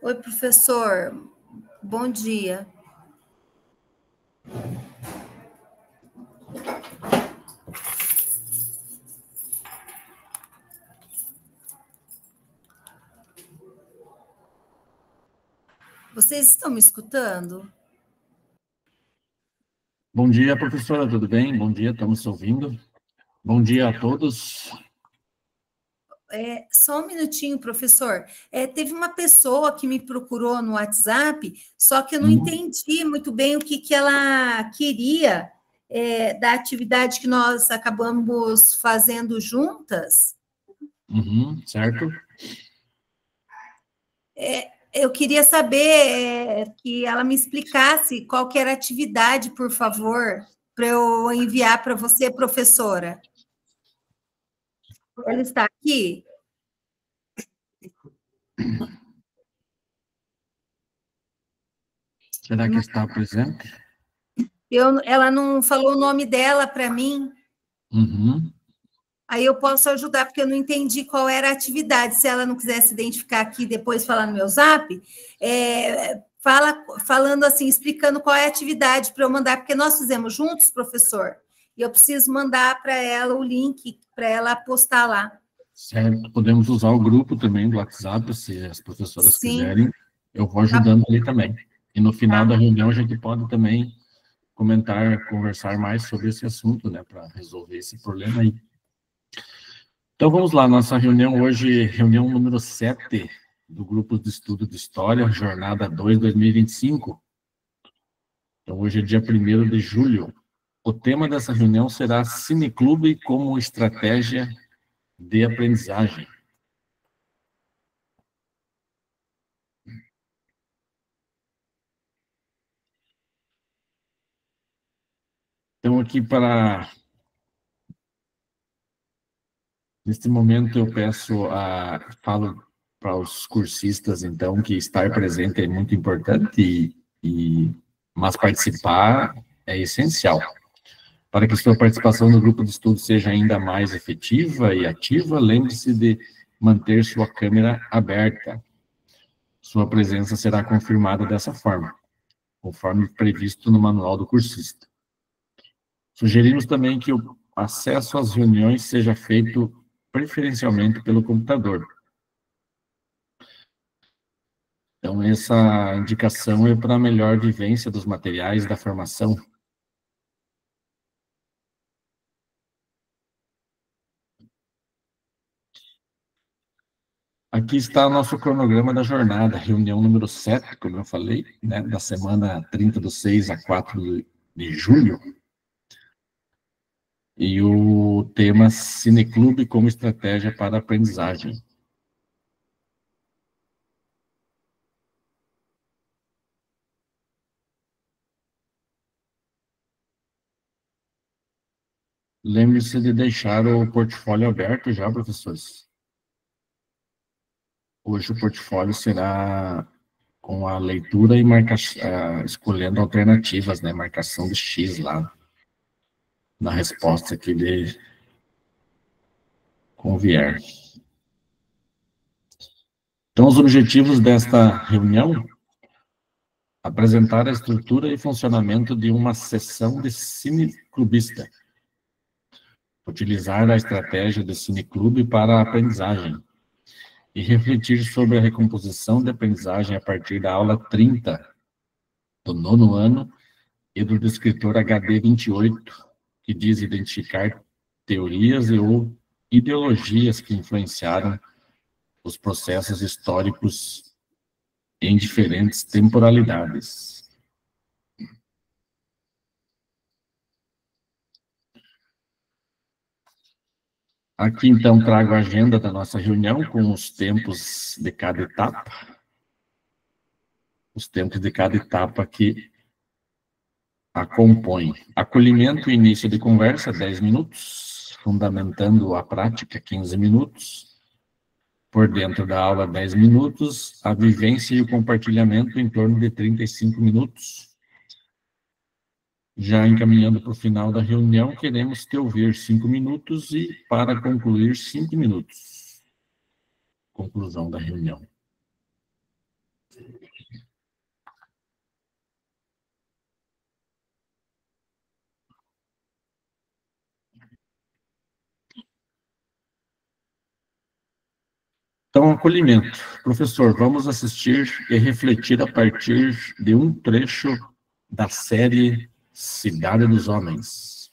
Oi, professor. Bom dia. Vocês estão me escutando? Bom dia, professora, tudo bem? Bom dia, estamos ouvindo. Bom dia a todos. Só um minutinho, professor. Teve uma pessoa que me procurou no WhatsApp, só que eu não entendi muito bem o que ela queria da atividade que nós acabamos fazendo juntas. Certo. Eu queria saber que ela me explicasse qual que era a atividade, por favor, para eu enviar para você, professora. Ela está aqui? Será que está presente? Ela não falou o nome dela para mim. Aí eu posso ajudar, porque eu não entendi qual era a atividade. Se ela não quiser se identificar aqui, depois falar no meu zap, falando assim, explicando qual é a atividade para eu mandar, porque nós fizemos juntos, professor, e eu preciso mandar para ela o link para ela postar lá. Certo, podemos usar o grupo também do WhatsApp, se as professoras quiserem. Eu vou ajudando ali também. E no final da reunião a gente pode também comentar, conversar mais sobre esse assunto, né, para resolver esse problema aí. Então vamos lá, nossa reunião hoje, reunião número 7 do Grupo de Estudo de História, Jornada 2, 2025. Então hoje é dia 1º de julho. O tema dessa reunião será Cineclube como estratégia de aprendizagem. Então, aqui neste momento eu falo para os cursistas, então, que estar presente é muito importante, mas participar é essencial. Para que sua participação no grupo de estudo seja ainda mais efetiva e ativa, lembre-se de manter sua câmera aberta. Sua presença será confirmada dessa forma, conforme previsto no manual do cursista. Sugerimos também que o acesso às reuniões seja feito preferencialmente pelo computador. Então, essa indicação é para a melhor vivência dos materiais da formação. Aqui está o nosso cronograma da jornada, reunião número 7, como eu falei, né, da semana 30/6 a 4 de julho. E o tema Cineclube como estratégia para a aprendizagem. Lembre-se de deixar o portfólio aberto já, professores. Hoje o portfólio será com a leitura e escolhendo alternativas, né? Marcação de X lá na resposta que lhe convier. Então, os objetivos desta reunião: apresentar a estrutura e funcionamento de uma sessão de cineclubista, utilizar a estratégia de cineclube para a aprendizagem e refletir sobre a recomposição de aprendizagem a partir da aula 30 do 9º ano e do descritor HD 28, que diz identificar teorias ou ideologias que influenciaram os processos históricos em diferentes temporalidades. Aqui, então, trago a agenda da nossa reunião com os tempos de cada etapa. Os tempos de cada etapa que a compõem. Acolhimento e início de conversa, 10 minutos. Fundamentando a prática, 15 minutos. Por dentro da aula, 10 minutos. A vivência e o compartilhamento, em torno de 35 minutos. Já encaminhando para o final da reunião, queremos te ouvir 5 minutos e, para concluir, 5 minutos. Conclusão da reunião. Então, acolhimento. Professor, vamos assistir e refletir a partir de um trecho da série Cidade dos Homens.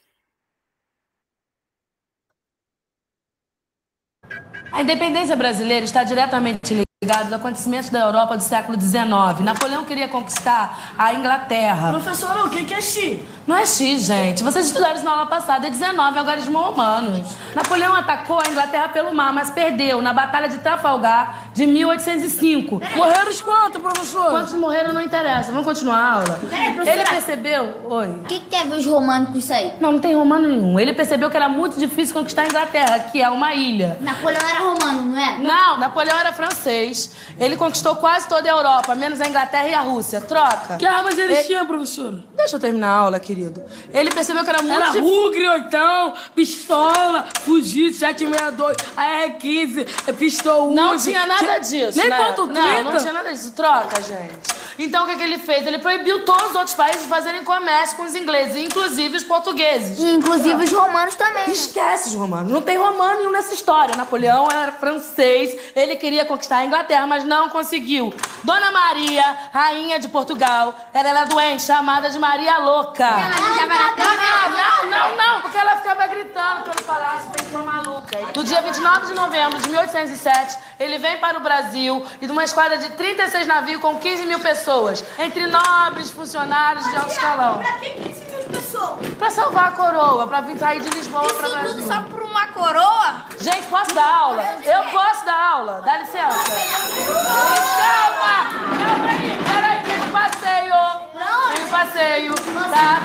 A independência brasileira está diretamente ligada aos acontecimentos da Europa do século XIX. Napoleão queria conquistar a Inglaterra. Professor, o que é X? Não é X, gente. Vocês estudaram isso na aula passada. É 19 algarismos romanos. Napoleão atacou a Inglaterra pelo mar, mas perdeu na Batalha de Trafalgar de 1805. Morreram os quantos, professor? Quantos morreram não interessa. Vamos continuar a aula. Ele percebeu... Oi. O que tem a ver os romanos com isso aí? Não tem romano nenhum. Ele percebeu que era muito difícil conquistar a Inglaterra, que é uma ilha. Napoleão era romano, não é? Não, Napoleão era francês. Ele conquistou quase toda a Europa, menos a Inglaterra e a Rússia. Troca. Que armas eles tinham, professor? Deixa eu terminar a aula, querido. Ele percebeu que era muito Era difícil. Ruger, oitão, pistola, fuzil, 762, AR-15, pistol Não Uzi. tinha nada disso, Nem né? ponto 30. Não tinha nada disso. Troca, gente. Então, o que ele fez? Ele proibiu todos os outros países de fazerem comércio com os ingleses, inclusive os portugueses. E inclusive os romanos também. Esquece os romanos. Não tem romano nenhum nessa história. Napoleão era francês. Ele queria conquistar a Inglaterra, mas não conseguiu. Dona Maria, rainha de Portugal, ela era doente, chamada de Maria Louca. Não, porque ela ficava gritando pelo palácio, feito uma maluca. No dia 29 de novembro de 1807, ele vem para o Brasil e de uma esquadra de 36 navios com 15 mil pessoas, entre nobres, funcionários de alto escalão. Pra que 15 mil pessoas? Pra salvar a coroa, pra vir sair de Lisboa para o Brasil. Tudo só por uma coroa? Gente, posso dar aula? Eu posso dar aula. Dá licença. Calma aí. Peraí, tem um passeio. Tem um passeio. Tá,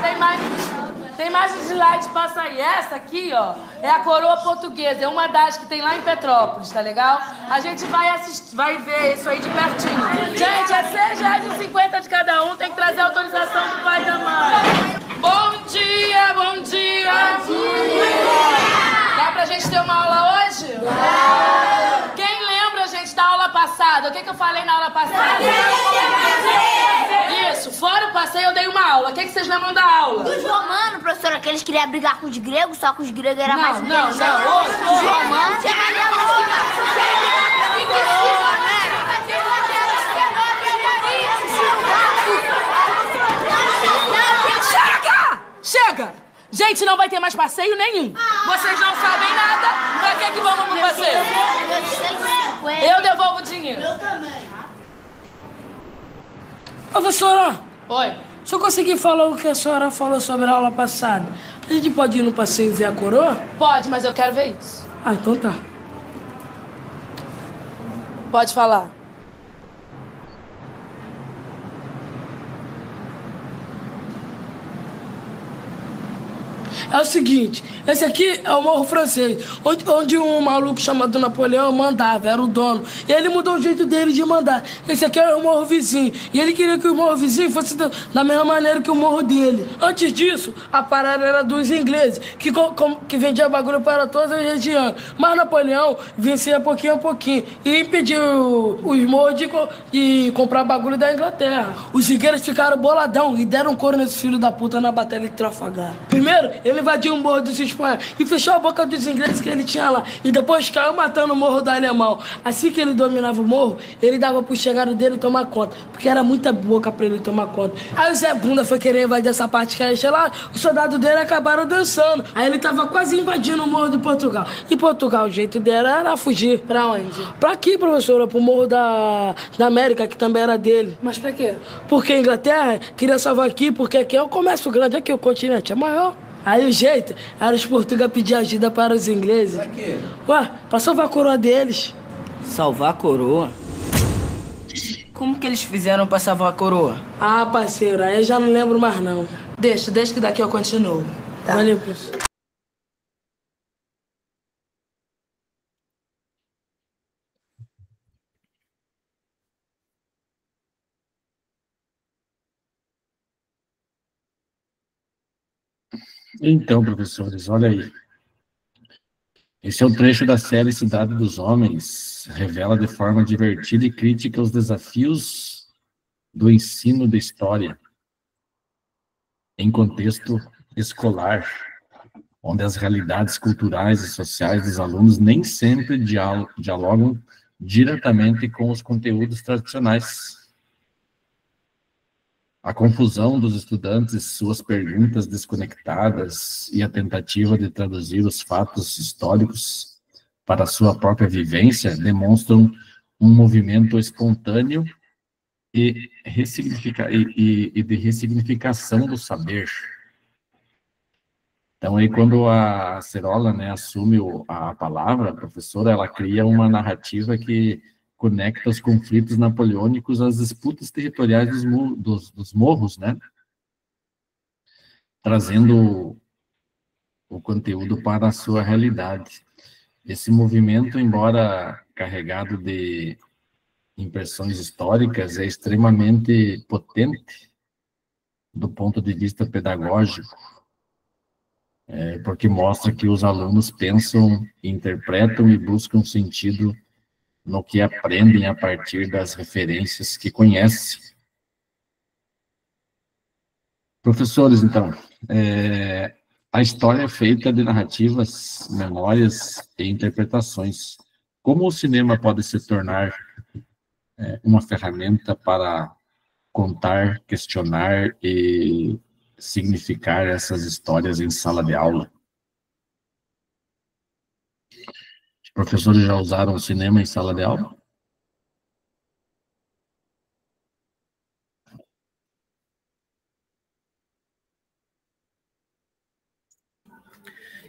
tem mais um slide, passa aí. Essa aqui, ó, é a coroa portuguesa. É uma das que tem lá em Petrópolis, tá legal? A gente vai assistir, vai ver isso aí de pertinho. Gente, é R$6,50 de cada um. Tem que trazer a autorização do pai e da mãe. Bom dia, bom dia. Dá pra gente ter uma aula hoje? Quem lembra, gente, da aula passada? O que eu falei na aula passada? Isso, fora o passeio eu dei uma aula. O que vocês lembram da aula? Os romanos, professor, aqueles que queriam brigar com os gregos, só que os gregos eram mais inteligentes. Os romanos... Chega! Gente, não vai ter mais passeio nenhum. Vocês não sabem nada. Pra que vamos pro passeio? Eu devolvo o dinheiro. Eu também. Professora, Oi. se eu conseguir falar o que a senhora falou sobre a aula passada, a gente pode ir no passeio ver a coroa? Pode, mas eu quero ver isso. Ah, então tá. Pode falar. É o seguinte, esse aqui é o Morro Francês, onde um maluco chamado Napoleão mandava, era o dono. E ele mudou o jeito dele de mandar. Esse aqui é o Morro Vizinho. E ele queria que o Morro Vizinho fosse da mesma maneira que o Morro dele. Antes disso, a parada era dos ingleses, que vendia bagulho para todas as regiões. Mas Napoleão vencia pouquinho a pouquinho e impediu os morros de comprar bagulho da Inglaterra. Os ingleses ficaram boladão e deram couro nesse filho da puta na Batalha de Trafalgar. Primeiro, ele invadiu o Morro dos Espanhóis e fechou a boca dos ingleses que ele tinha lá. E depois caiu matando o Morro do Alemão. Assim que ele dominava o morro, ele dava pro chegado dele tomar conta. Porque era muita boca pra ele tomar conta. Aí o Zé Bunda foi querer invadir essa parte que era lá, os soldados dele acabaram dançando. Aí ele tava quase invadindo o Morro de Portugal. E Portugal, o jeito dela era fugir. Pra onde? Pra aqui, professora, pro Morro da América, que também era dele. Mas pra quê? Porque a Inglaterra queria salvar aqui, porque aqui é o comércio grande, aqui o continente é maior. Aí o jeito era os portugueses pedir ajuda para os ingleses. Pra quê? Ué, pra salvar a coroa deles. Salvar a coroa? Como que eles fizeram pra salvar a coroa? Ah, parceiro, aí eu já não lembro mais não. Deixa que daqui eu continuo. Tá. Valeu, professor. Então, professores, olha aí. Esse é o trecho da série Cidade dos Homens. Revela de forma divertida e crítica os desafios do ensino de história em contexto escolar, onde as realidades culturais e sociais dos alunos nem sempre dialogam diretamente com os conteúdos tradicionais. A confusão dos estudantes, suas perguntas desconectadas e a tentativa de traduzir os fatos históricos para a sua própria vivência demonstram um movimento espontâneo e de ressignificação do saber. Então, aí, quando a Cerola, né, assume a palavra, a professora, ela cria uma narrativa que conecta os conflitos napoleônicos às disputas territoriais dos morros, né? Trazendo o conteúdo para a sua realidade. Esse movimento, embora carregado de impressões históricas, é extremamente potente do ponto de vista pedagógico, porque mostra que os alunos pensam, interpretam e buscam sentido no que aprendem a partir das referências que conhecem. Professores, então, a história é feita de narrativas, memórias e interpretações. Como o cinema pode se tornar uma ferramenta para contar, questionar e significar essas histórias em sala de aula? Os professores já usaram o cinema em sala de aula?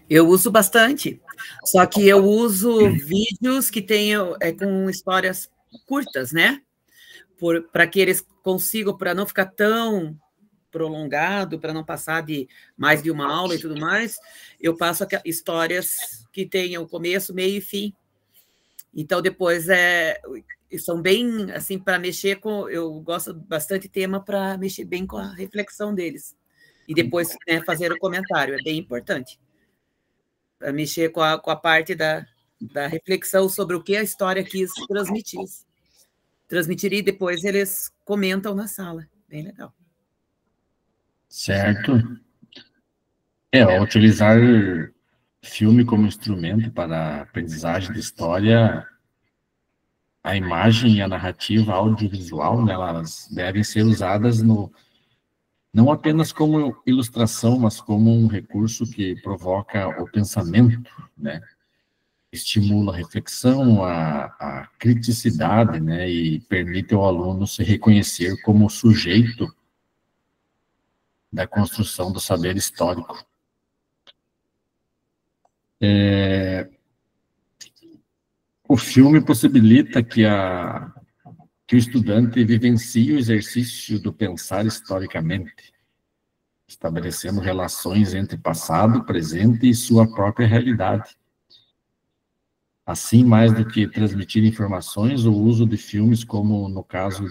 Eu uso bastante, só que eu uso vídeos que tenham com histórias curtas, né? Para que eles consigam, para não ficar tão prolongado, para não passar de mais de uma aula e tudo mais, eu passo histórias que tenham começo, meio e fim. Então, depois, são bem, assim, para mexer com... Eu gosto bastante de tema para mexer bem com a reflexão deles. E depois, né, fazer o comentário, é bem importante. Para mexer com a parte da reflexão sobre o que a história quis transmitir, e depois eles comentam na sala. Bem legal. Certo. Ao utilizar filme como instrumento para a aprendizagem de história, a imagem e a narrativa audiovisual, né, elas devem ser usadas não apenas como ilustração, mas como um recurso que provoca o pensamento, né? Estimula a reflexão, a criticidade, né? E permite ao aluno se reconhecer como sujeito da construção do saber histórico. O filme possibilita que o estudante vivencie o exercício do pensar historicamente, estabelecendo relações entre passado, presente e sua própria realidade. Assim, mais do que transmitir informações, o uso de filmes, como no caso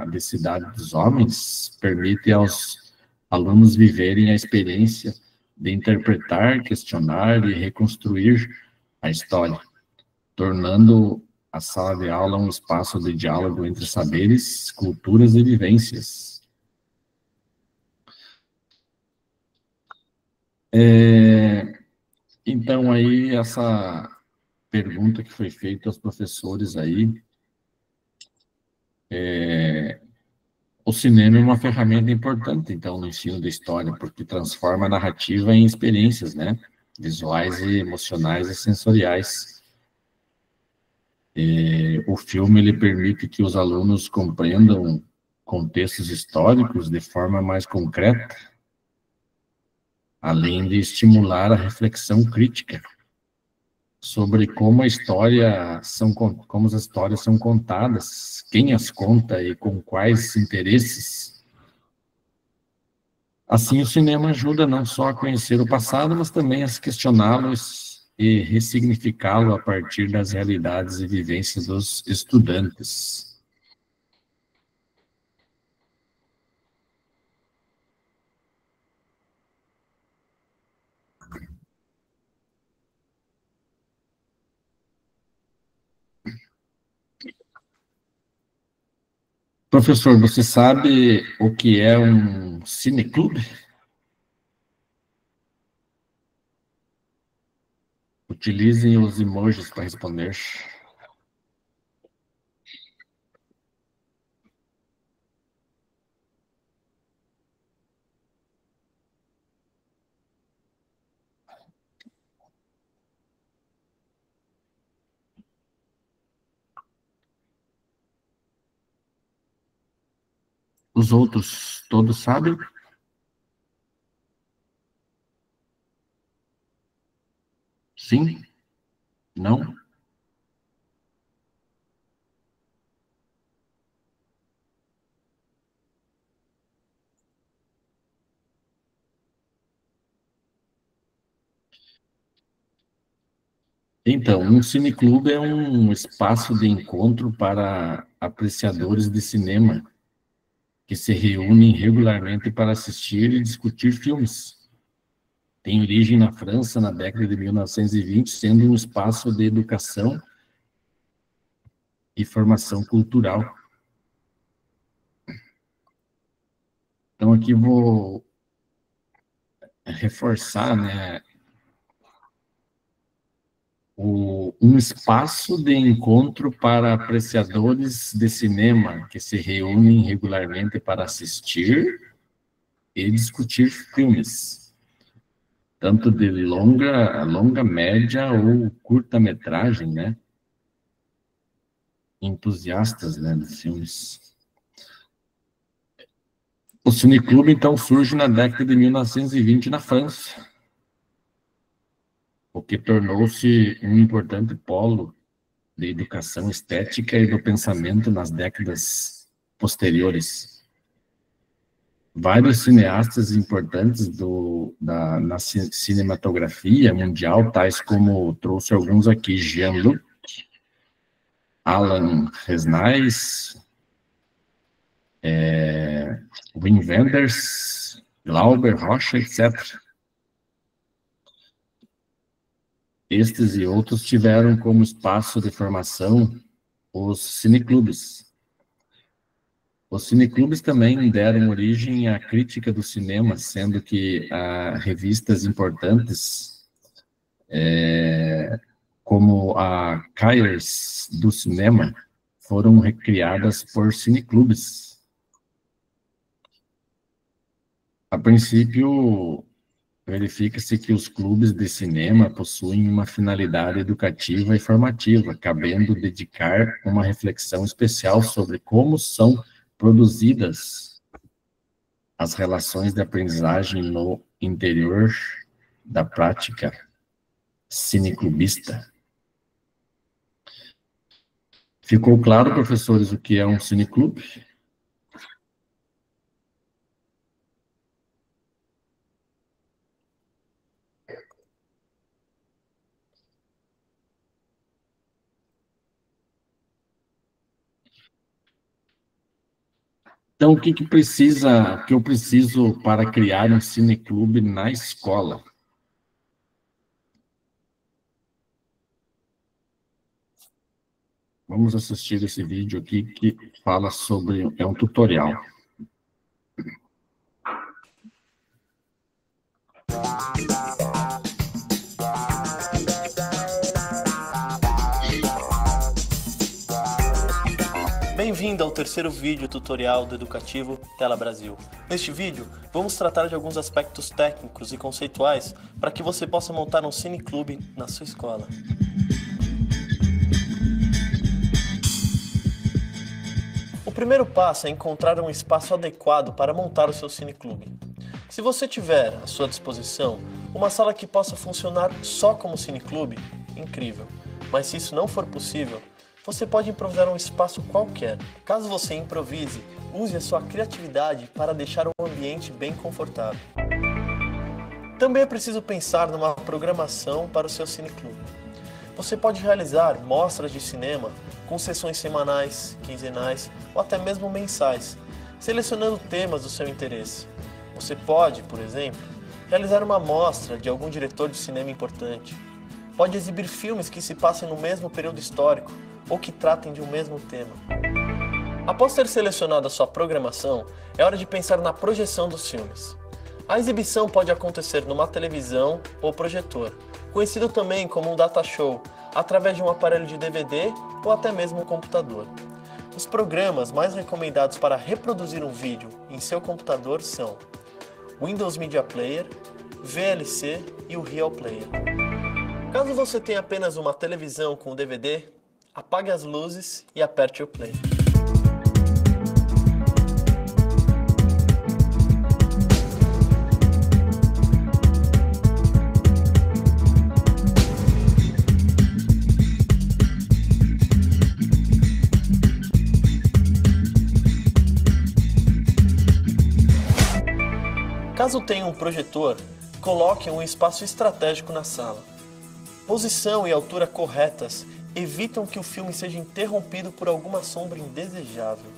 de Cidade dos Homens, permite aos alunos viverem a experiência de interpretar, questionar e reconstruir a história, tornando a sala de aula um espaço de diálogo entre saberes, culturas e vivências. Então, aí, essa pergunta que foi feita aos professores aí, o cinema é uma ferramenta importante, então, no ensino da história, porque transforma a narrativa em experiências, né? Visuais e emocionais e sensoriais. O filme, ele permite que os alunos compreendam contextos históricos de forma mais concreta, além de estimular a reflexão crítica sobre como as histórias são contadas, quem as conta e com quais interesses. Assim, o cinema ajuda não só a conhecer o passado, mas também a questioná-los e ressignificá-lo a partir das realidades e vivências dos estudantes. Professor, você sabe o que é um cineclube? Utilizem os emojis para responder. Os outros todos sabem? Sim? Não? Então, um cineclube é um espaço de encontro para apreciadores de cinema que se reúnem regularmente para assistir e discutir filmes. Tem origem na França na década de 1920, sendo um espaço de educação e formação cultural. Então, aqui vou reforçar, né, um espaço de encontro para apreciadores de cinema que se reúnem regularmente para assistir e discutir filmes, tanto de longa, média ou curta-metragem, né? Entusiastas, né, de filmes. O cineclube, então, surge na década de 1920 na França, o que tornou-se um importante polo de educação estética e do pensamento nas décadas posteriores. Vários cineastas importantes na cinematografia mundial, tais como, trouxe alguns aqui, Jean-Luc, Alan Resnais, Wim Wenders, Glauber Rocha, etc. Estes e outros tiveram como espaço de formação os cineclubes. Os cineclubes também deram origem à crítica do cinema, sendo que revistas importantes, como a Cahiers do Cinema, foram recriadas por cineclubes. A princípio, verifica-se que os clubes de cinema possuem uma finalidade educativa e formativa, cabendo dedicar uma reflexão especial sobre como são produzidas as relações de aprendizagem no interior da prática cineclubista. Ficou claro, professores, o que é um cineclube? Então, o que eu preciso para criar um cineclube na escola? Vamos assistir esse vídeo aqui que fala sobre, é um tutorial. Bem-vindo ao terceiro vídeo tutorial do Educativo Tela Brasil. Neste vídeo, vamos tratar de alguns aspectos técnicos e conceituais para que você possa montar um cineclube na sua escola. O primeiro passo é encontrar um espaço adequado para montar o seu cineclube. Se você tiver à sua disposição uma sala que possa funcionar só como cineclube, incrível. Mas se isso não for possível, você pode improvisar um espaço qualquer. Caso você improvise, use a sua criatividade para deixar o ambiente bem confortável. Também é preciso pensar numa programação para o seu cineclube. Você pode realizar mostras de cinema com sessões semanais, quinzenais ou até mesmo mensais, selecionando temas do seu interesse. Você pode, por exemplo, realizar uma mostra de algum diretor de cinema importante. Pode exibir filmes que se passem no mesmo período histórico ou que tratem de um mesmo tema. Após ter selecionado a sua programação, é hora de pensar na projeção dos filmes. A exibição pode acontecer numa televisão ou projetor, conhecido também como um data show, através de um aparelho de DVD ou até mesmo um computador. Os programas mais recomendados para reproduzir um vídeo em seu computador são Windows Media Player, VLC e o Real Player. Caso você tenha apenas uma televisão com DVD, apague as luzes e aperte o play. Caso tenha um projetor, coloque um espaço estratégico na sala. Posição e altura corretas evitam que o filme seja interrompido por alguma sombra indesejável.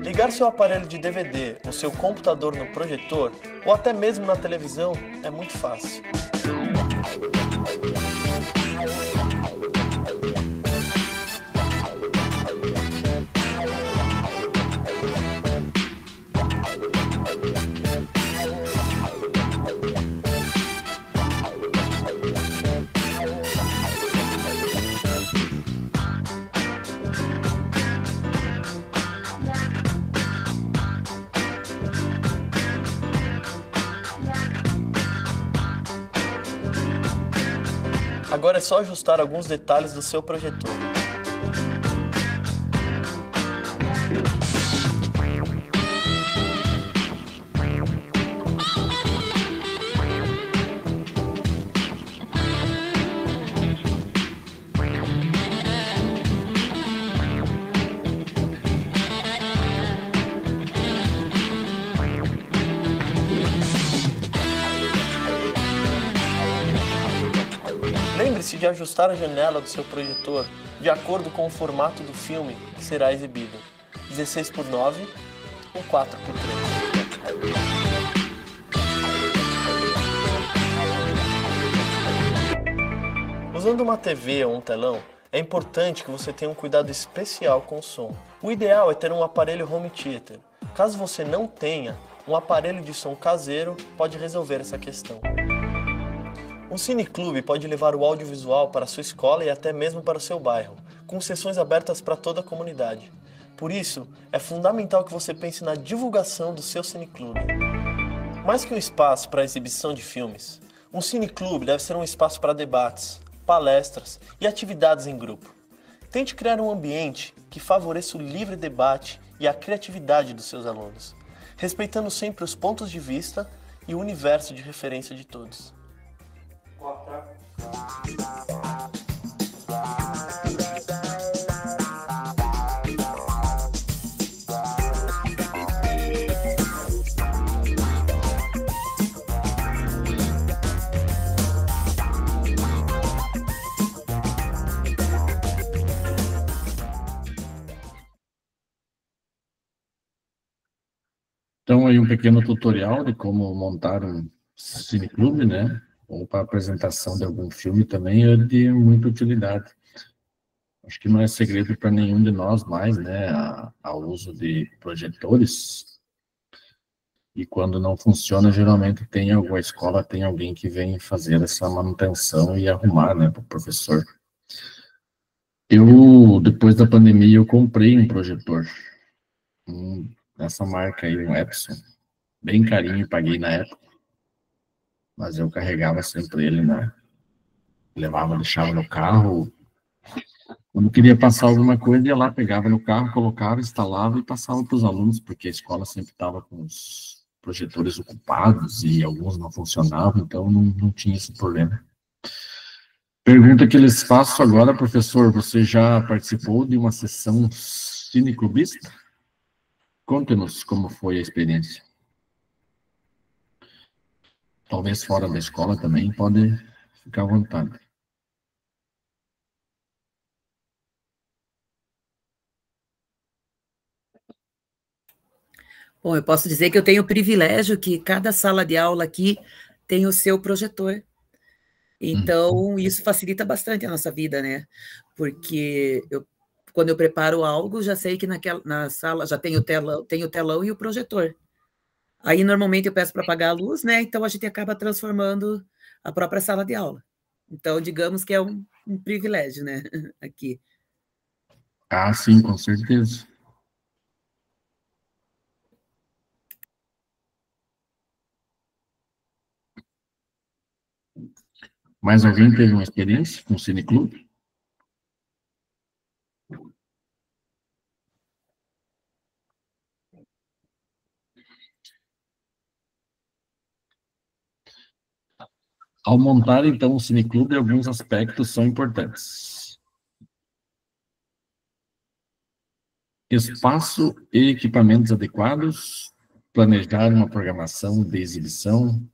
Ligar seu aparelho de DVD ou seu computador no projetor ou até mesmo na televisão é muito fácil. Agora é só ajustar alguns detalhes do seu projetor. Lembre-se de ajustar a janela do seu projetor de acordo com o formato do filme que será exibido, 16:9 ou 4:3. Usando uma TV ou um telão, é importante que você tenha um cuidado especial com o som. O ideal é ter um aparelho home theater. Caso você não tenha, um aparelho de som caseiro pode resolver essa questão. Um cineclube pode levar o audiovisual para a sua escola e até mesmo para o seu bairro, com sessões abertas para toda a comunidade. Por isso, é fundamental que você pense na divulgação do seu cineclube. Mais que um espaço para exibição de filmes, um cineclube deve ser um espaço para debates, palestras e atividades em grupo. Tente criar um ambiente que favoreça o livre debate e a criatividade dos seus alunos, respeitando sempre os pontos de vista e o universo de referência de todos. Então, aí um pequeno tutorial de como montar um cineclube, né? Ou para apresentação de algum filme também é de muita utilidade. Acho que não é segredo para nenhum de nós mais, né? Ao uso de projetores. E quando não funciona, geralmente tem alguma escola, tem alguém que vem fazer essa manutenção e arrumar, né, para o professor. Eu, depois da pandemia, eu comprei um projetor. Dessa marca aí, um Epson. Bem carinho, paguei na época. Mas eu carregava sempre ele, né? Levava, deixava no carro. Quando queria passar alguma coisa, ia lá, pegava no carro, colocava, instalava e passava para os alunos, porque a escola sempre estava com os projetores ocupados e alguns não funcionavam, então não tinha esse problema. Pergunta que eles faço agora, professor, você já participou de uma sessão cineclubista? Conte-nos como foi a experiência. Talvez fora da escola também, pode ficar à vontade. Bom, eu posso dizer que eu tenho o privilégio que cada sala de aula aqui tem o seu projetor. Então, isso facilita bastante a nossa vida, né? Porque quando eu preparo algo, já sei que na sala já tem o telão e o projetor. Aí, normalmente, eu peço para apagar a luz, né? Então, a gente acaba transformando a própria sala de aula. Então, digamos que é um privilégio, né? Aqui. Ah, sim, com certeza. Mais alguém teve uma experiência com o Cineclube? Ao montar, então, o Cineclube, alguns aspectos são importantes. Espaço e equipamentos adequados, planejar uma programação de exibição,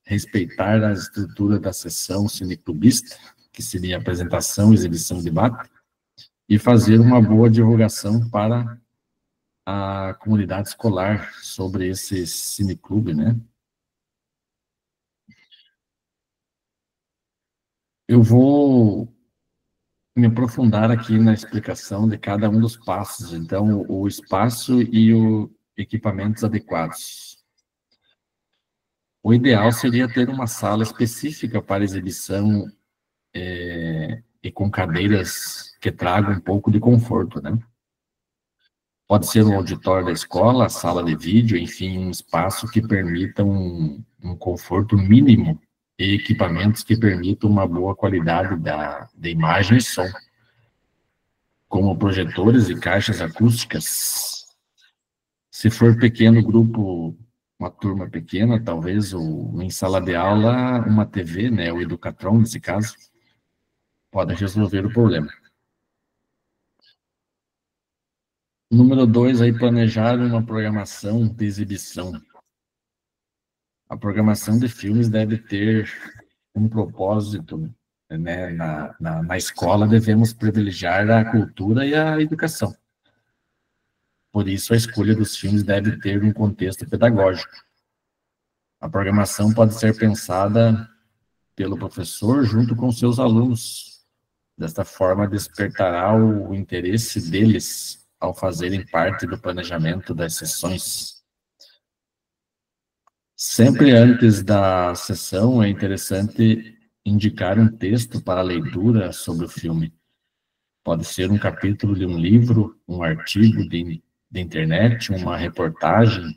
respeitar a estrutura da sessão cineclubista, que seria apresentação, exibição e debate, e fazer uma boa divulgação para a comunidade escolar sobre esse cineclube, né? Eu vou me aprofundar aqui na explicação de cada um dos passos, então, o espaço e os equipamentos adequados. O ideal seria ter uma sala específica para exibição e com cadeiras que tragam um pouco de conforto, né? Pode ser um auditório da escola, a sala de vídeo, enfim, um espaço que permita um conforto mínimo e equipamentos que permitam uma boa qualidade da imagem e som, como projetores e caixas acústicas. Se for pequeno grupo, uma turma pequena, talvez, ou em sala de aula, uma TV, né, o Educatron, nesse caso, pode resolver o problema. Número 2, aí, planejar uma programação de exibição. A programação de filmes deve ter um propósito, né? Na escola devemos privilegiar a cultura e a educação. Por isso, a escolha dos filmes deve ter um contexto pedagógico. A programação pode ser pensada pelo professor junto com seus alunos. Desta forma, despertará o interesse deles ao fazerem parte do planejamento das sessões. Sempre antes da sessão, é interessante indicar um texto para leitura sobre o filme. Pode ser um capítulo de um livro, um artigo de internet, uma reportagem,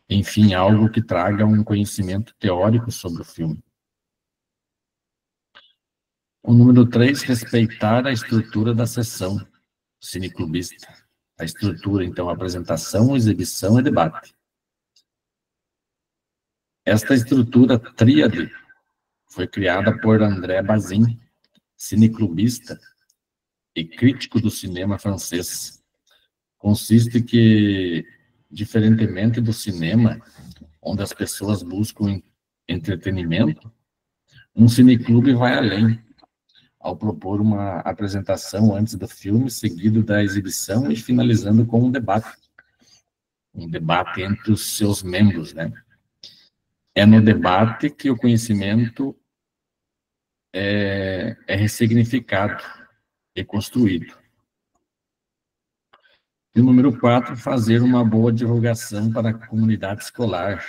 enfim, algo que traga um conhecimento teórico sobre o filme. O número 3, respeitar a estrutura da sessão cineclubista. A estrutura, então, apresentação, exibição e debate. Esta estrutura tríade foi criada por André Bazin, cineclubista e crítico do cinema francês. Consiste que, diferentemente do cinema, onde as pessoas buscam entretenimento, um cineclube vai além, ao propor uma apresentação antes do filme, seguido da exibição e finalizando com um debate. Um debate entre os seus membros, né? É no debate que o conhecimento é ressignificado e construído. E o número 4, fazer uma boa divulgação para a comunidade escolar.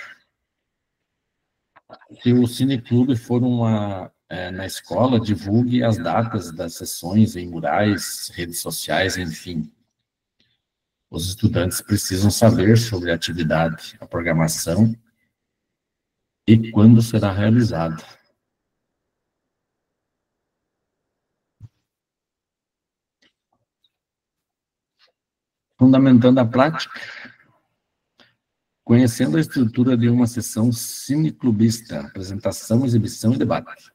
Se o cineclube for na escola, divulgue as datas das sessões em murais, redes sociais, enfim. Os estudantes precisam saber sobre a atividade, a programação e quando será realizado. Fundamentando a prática, conhecendo a estrutura de uma sessão cineclubista, apresentação, exibição e debate.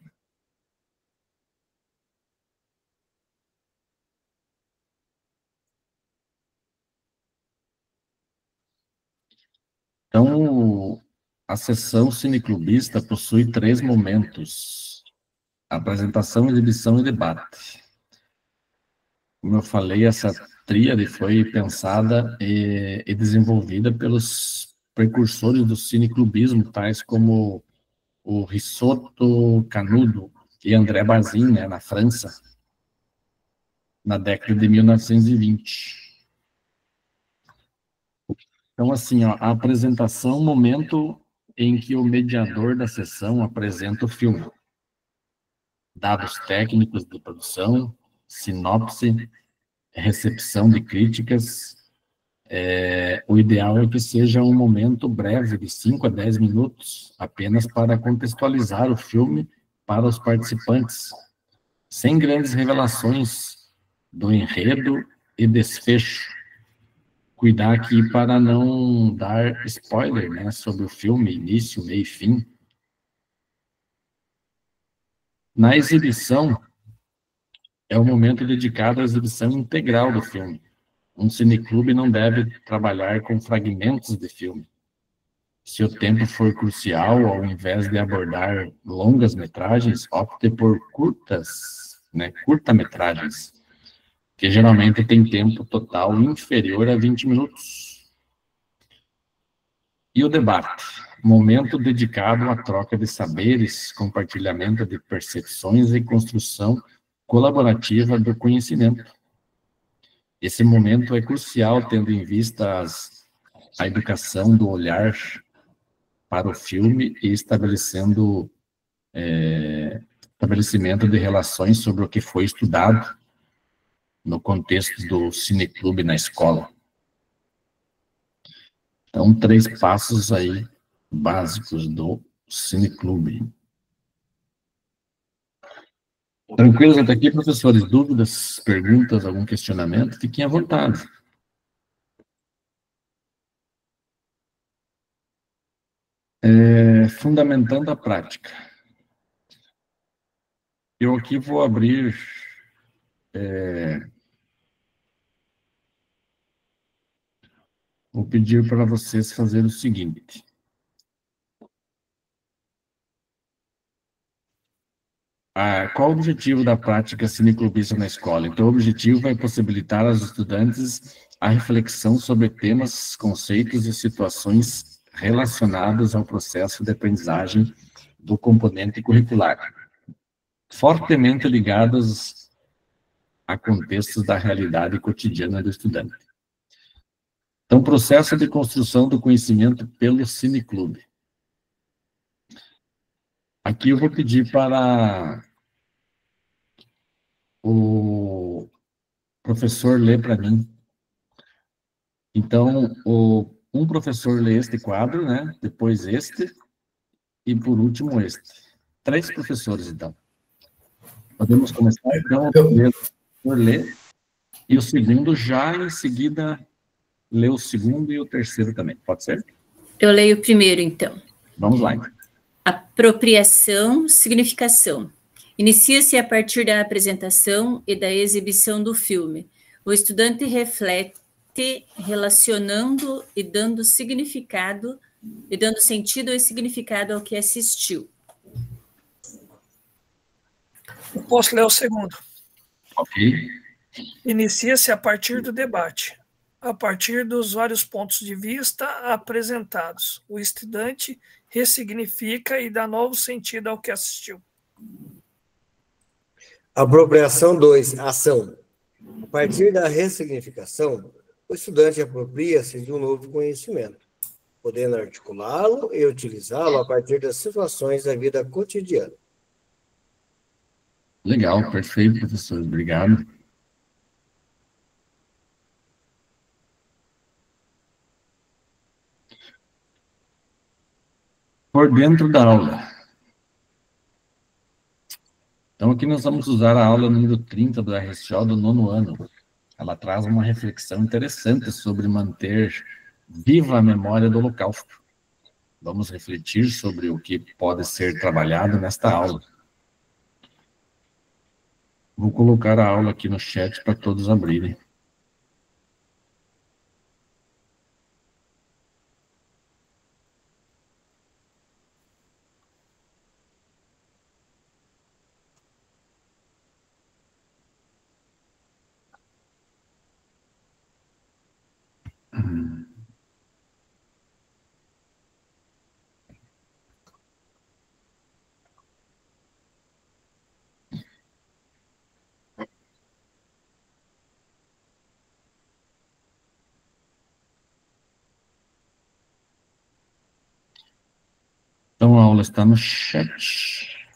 Então, a sessão cineclubista possui 3 momentos: apresentação, exibição e debate. Como eu falei, essa tríade foi pensada e desenvolvida pelos precursores do cineclubismo, tais como o Risotto Canudo e André Bazin, né, na França, na década de 1920. Então, assim, ó, a apresentação, momento em que o mediador da sessão apresenta o filme. Dados técnicos de produção, sinopse, recepção de críticas. O ideal é que seja um momento breve, de 5 a 10 minutos, apenas para contextualizar o filme para os participantes, sem grandes revelações do enredo e desfecho. Cuidar aqui para não dar spoiler, né, sobre o filme, início, meio e fim. Na exibição, é o momento dedicado à exibição integral do filme. Um cineclube não deve trabalhar com fragmentos de filme. Se o tempo for crucial, ao invés de abordar longas metragens, opte por curtas, né, curta-metragens, que geralmente tem tempo total inferior a 20 minutos. E o debate, momento dedicado à troca de saberes, compartilhamento de percepções e construção colaborativa do conhecimento. Esse momento é crucial, tendo em vista a educação do olhar para o filme e estabelecimento de relações sobre o que foi estudado no contexto do cineclube na escola. Então, 3 passos aí básicos do cineclube. Tranquilos até aqui, professores? Dúvidas, perguntas, algum questionamento? Fiquem à vontade. Fundamentando a prática. Eu aqui vou abrir vou pedir para vocês fazerem o seguinte. Qual o objetivo da prática cineclubista na escola? Então, o objetivo é possibilitar aos estudantes a reflexão sobre temas, conceitos e situações relacionados ao processo de aprendizagem do componente curricular, fortemente ligados a contextos da realidade cotidiana do estudante. Então, processo de construção do conhecimento pelo cineclube. Aqui eu vou pedir para o professor ler para mim. Então, um professor lê este quadro, né? Depois este, e por último este. 3 professores, então. Podemos começar, então, o primeiro professor lê, e o segundo já em seguida lê o segundo e o terceiro também. Pode ser? Eu leio o primeiro, então. Vamos lá, então. Apropriação, significação. Inicia-se a partir da apresentação e da exibição do filme. O estudante reflete relacionando e dando significado e dando sentido e significado ao que assistiu. Eu posso ler o segundo. Ok. Inicia-se a partir do debate, a partir dos vários pontos de vista apresentados. O estudante ressignifica e dá novo sentido ao que assistiu. Apropriação 2, ação. A partir da ressignificação, o estudante apropria-se de um novo conhecimento, podendo articulá-lo e utilizá-lo a partir das situações da vida cotidiana. Legal, perfeito, professor. Obrigado. Por dentro da aula. Então, aqui nós vamos usar a aula número 30 do RSO do 9º ano. Ela traz uma reflexão interessante sobre manter viva a memória do Holocausto. Vamos refletir sobre o que pode ser trabalhado nesta aula. Vou colocar a aula aqui no chat para todos abrirem. Então, a aula está no chat.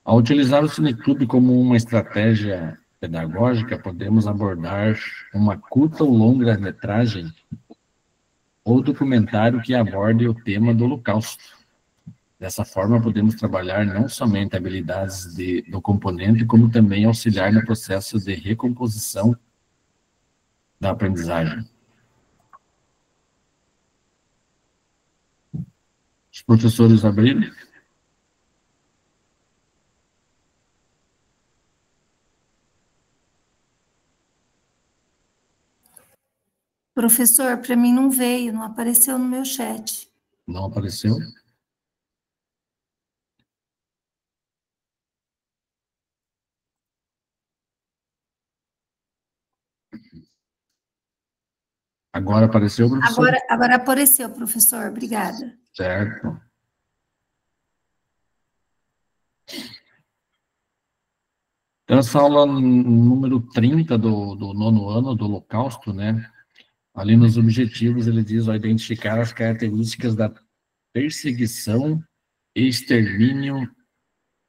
Ao utilizar o cineclube como uma estratégia pedagógica, podemos abordar uma curta ou longa-metragem ou documentário que aborde o tema do Holocausto. Dessa forma, podemos trabalhar não somente habilidades do componente, como também auxiliar no processo de recomposição da aprendizagem. Os professores abriram? Professor, para mim não veio, não apareceu no meu chat. Não apareceu? Agora apareceu, professor? Agora apareceu, professor. Obrigada. Certo. Então, essa aula número 30 do 9º ano do Holocausto, né? Ali nos objetivos, ele diz, ó, identificar as características da perseguição e extermínio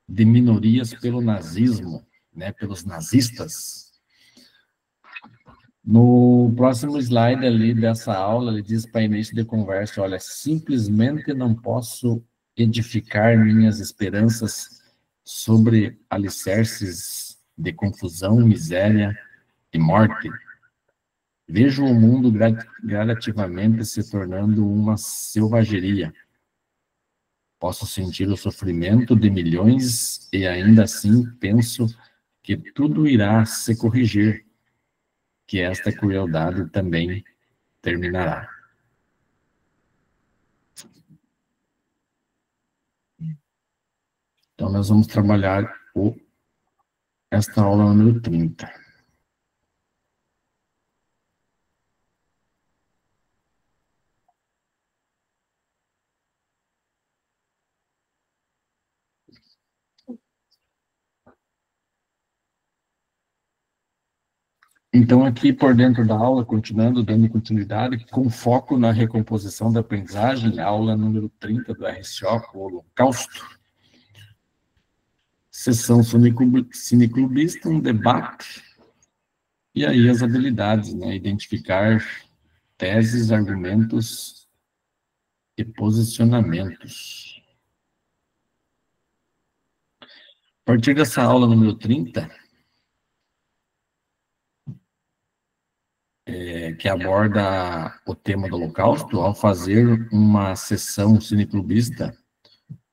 de minorias pelo nazismo, né? Pelos nazistas. No próximo slide ali dessa aula, ele diz para início de conversa, olha, simplesmente não posso edificar minhas esperanças sobre alicerces de confusão, miséria e morte. Vejo o mundo gradativamente se tornando uma selvageria. Posso sentir o sofrimento de milhões e ainda assim penso que tudo irá se corrigir, que esta crueldade também terminará. Então, nós vamos trabalhar esta aula número 30. Então, aqui por dentro da aula, continuando, dando continuidade, com foco na recomposição da aprendizagem, aula número 30 do RCO, o Holocausto. Sessão cineclubista, um debate, e aí as habilidades, né? Identificar teses, argumentos e posicionamentos. A partir dessa aula número 30, que aborda o tema do Holocausto, ao fazer uma sessão cineclubista,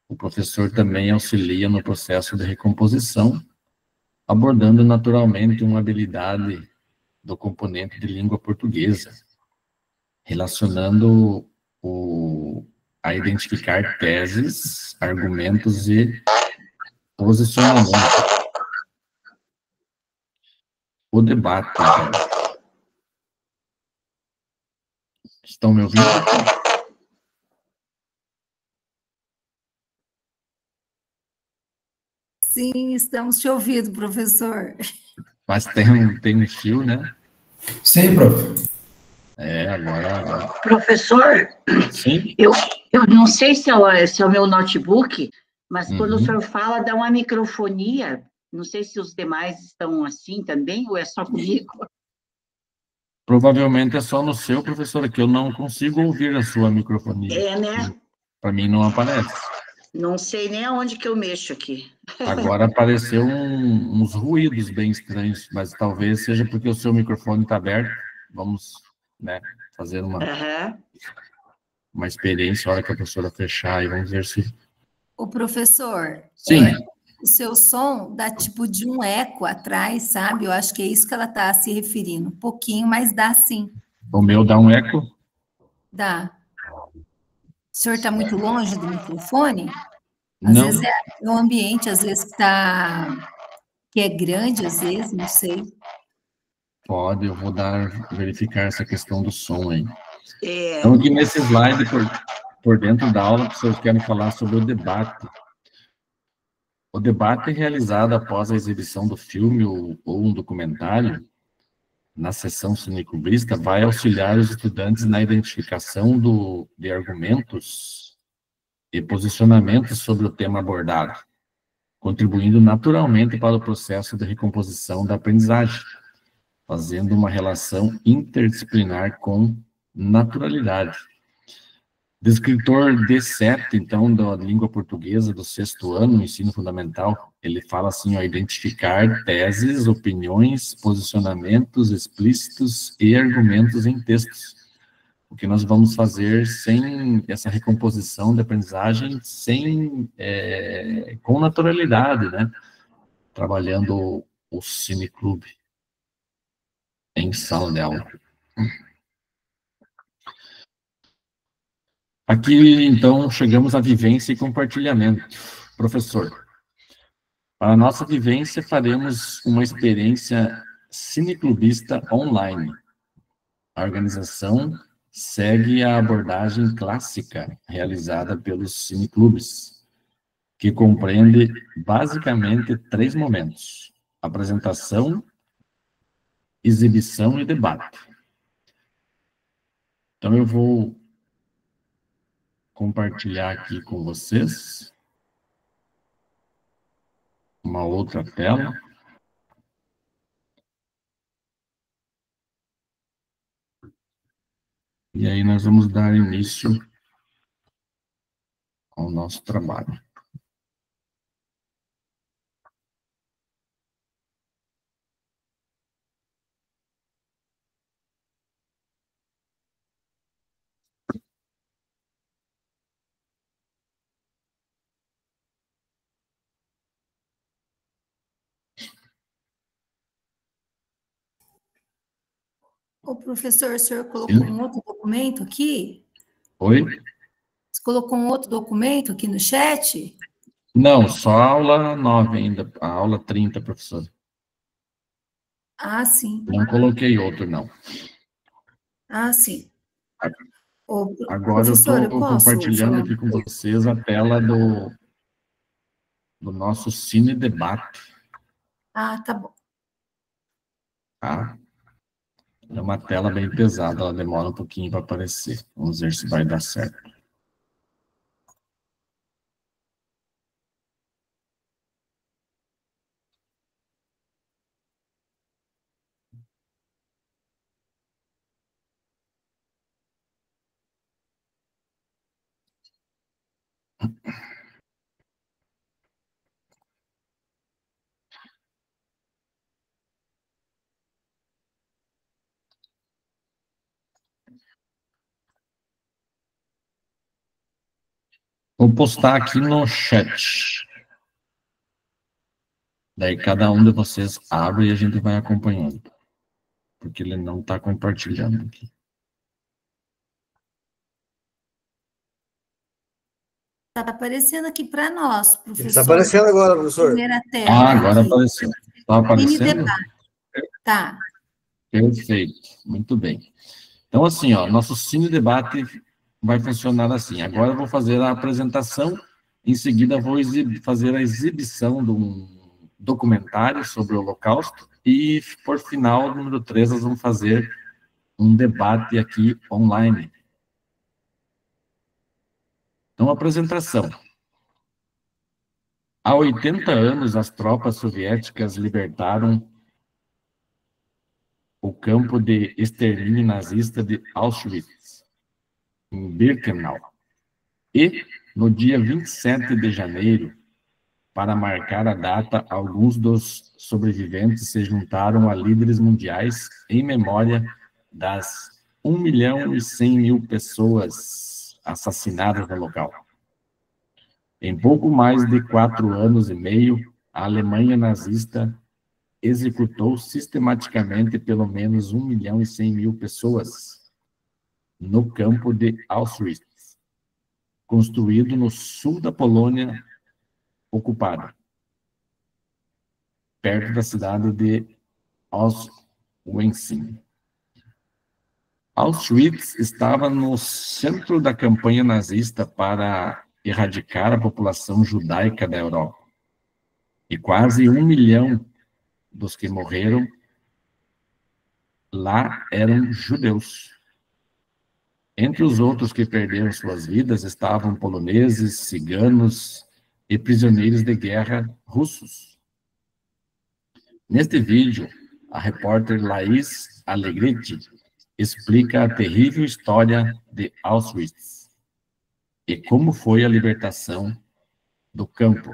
o professor também auxilia no processo de recomposição, abordando naturalmente uma habilidade do componente de língua portuguesa, relacionando a identificar teses, argumentos e posicionamento. O debate. Estão me ouvindo? Sim, estamos te ouvindo, professor. Mas tem um fio, né? Sim, prof. Agora... Professor, sim? Eu não sei se é o meu notebook, mas quando o senhor fala, dá uma microfonia. Não sei se os demais estão assim também, ou é só comigo? Provavelmente é só no seu, professor, que eu não consigo ouvir a sua microfonia. Né? Para mim não aparece. Não sei nem aonde que eu mexo aqui. Agora apareceu uns ruídos bem estranhos, mas talvez seja porque o seu microfone está aberto. Vamos, né, fazer uma experiência, a hora que a professora fechar, e vamos ver se... O professor... Sim. O seu som dá tipo de um eco atrás, sabe? Eu acho que é isso que ela está se referindo. Um pouquinho, mas dá sim. O meu dá um eco? Dá. O senhor está muito longe do microfone? Às Não. vezes é o ambiente, às vezes que é grande, às vezes, não sei. Pode, eu vou verificar essa questão do som aí. Então, aqui nesse slide, por dentro da aula, vocês querem falar sobre o debate. O debate é realizado após a exibição do filme ou um documentário, na sessão cineclubista, vai auxiliar os estudantes na identificação de argumentos e posicionamento sobre o tema abordado, contribuindo naturalmente para o processo de recomposição da aprendizagem, fazendo uma relação interdisciplinar com naturalidade. Descritor D7, então, da língua portuguesa do 6º ano, ensino fundamental, ele fala assim, ó, identificar teses, opiniões, posicionamentos explícitos e argumentos em textos. O que nós vamos fazer sem essa recomposição da aprendizagem, com naturalidade, né? Trabalhando o cineclube em sala de aula. Aqui, então, chegamos à vivência e compartilhamento. Professor, para a nossa vivência, faremos uma experiência cineclubista online. A organização segue a abordagem clássica realizada pelos cineclubes, que compreende basicamente 3 momentos: apresentação, exibição e debate. Então, eu vou compartilhar aqui com vocês uma outra tela. E aí nós vamos dar início ao nosso trabalho. Ô, professor, o senhor colocou um outro documento aqui? Oi? Você colocou um outro documento aqui no chat? Não, só a aula 9 ainda, a aula 30, professor. Ah, sim. Não coloquei outro, não. Ah, sim. Ô, Agora eu professor, estou compartilhando aqui com vocês a tela do nosso Cine Debate. Ah, tá bom. Tá? É uma tela bem pesada, ela demora um pouquinho para aparecer. Vamos ver se vai dar certo. Vou postar aqui no chat. Daí cada um de vocês abre e a gente vai acompanhando. Porque ele não está compartilhando aqui. Está aparecendo aqui para nós, professor. Está aparecendo agora, professor. Primeira tela. Ah, agora apareceu. Está aparecendo? Debate. Tá. Perfeito. Muito bem. Então, assim, ó, nosso Cine Debate vai funcionar assim. Agora eu vou fazer a apresentação, em seguida vou fazer a exibição de um documentário sobre o Holocausto e, por final, número 3, nós vamos fazer um debate aqui online. Então, apresentação. Há 80 anos, as tropas soviéticas libertaram o campo de extermínio nazista de Auschwitz, em Birkenau. E, no dia 27 de janeiro, para marcar a data, alguns dos sobreviventes se juntaram a líderes mundiais em memória das 1.100.000 pessoas assassinadas no local. Em pouco mais de 4 anos e meio, a Alemanha nazista executou sistematicamente pelo menos 1.100.000 pessoas no campo de Auschwitz, construído no sul da Polônia ocupada, perto da cidade de Auschwitz. Auschwitz estava no centro da campanha nazista para erradicar a população judaica da Europa. E quase 1 milhão dos que morreram lá eram judeus. Entre os outros que perderam suas vidas estavam poloneses, ciganos e prisioneiros de guerra russos. Neste vídeo, a repórter Laís Alegretti explica a terrível história de Auschwitz e como foi a libertação do campo.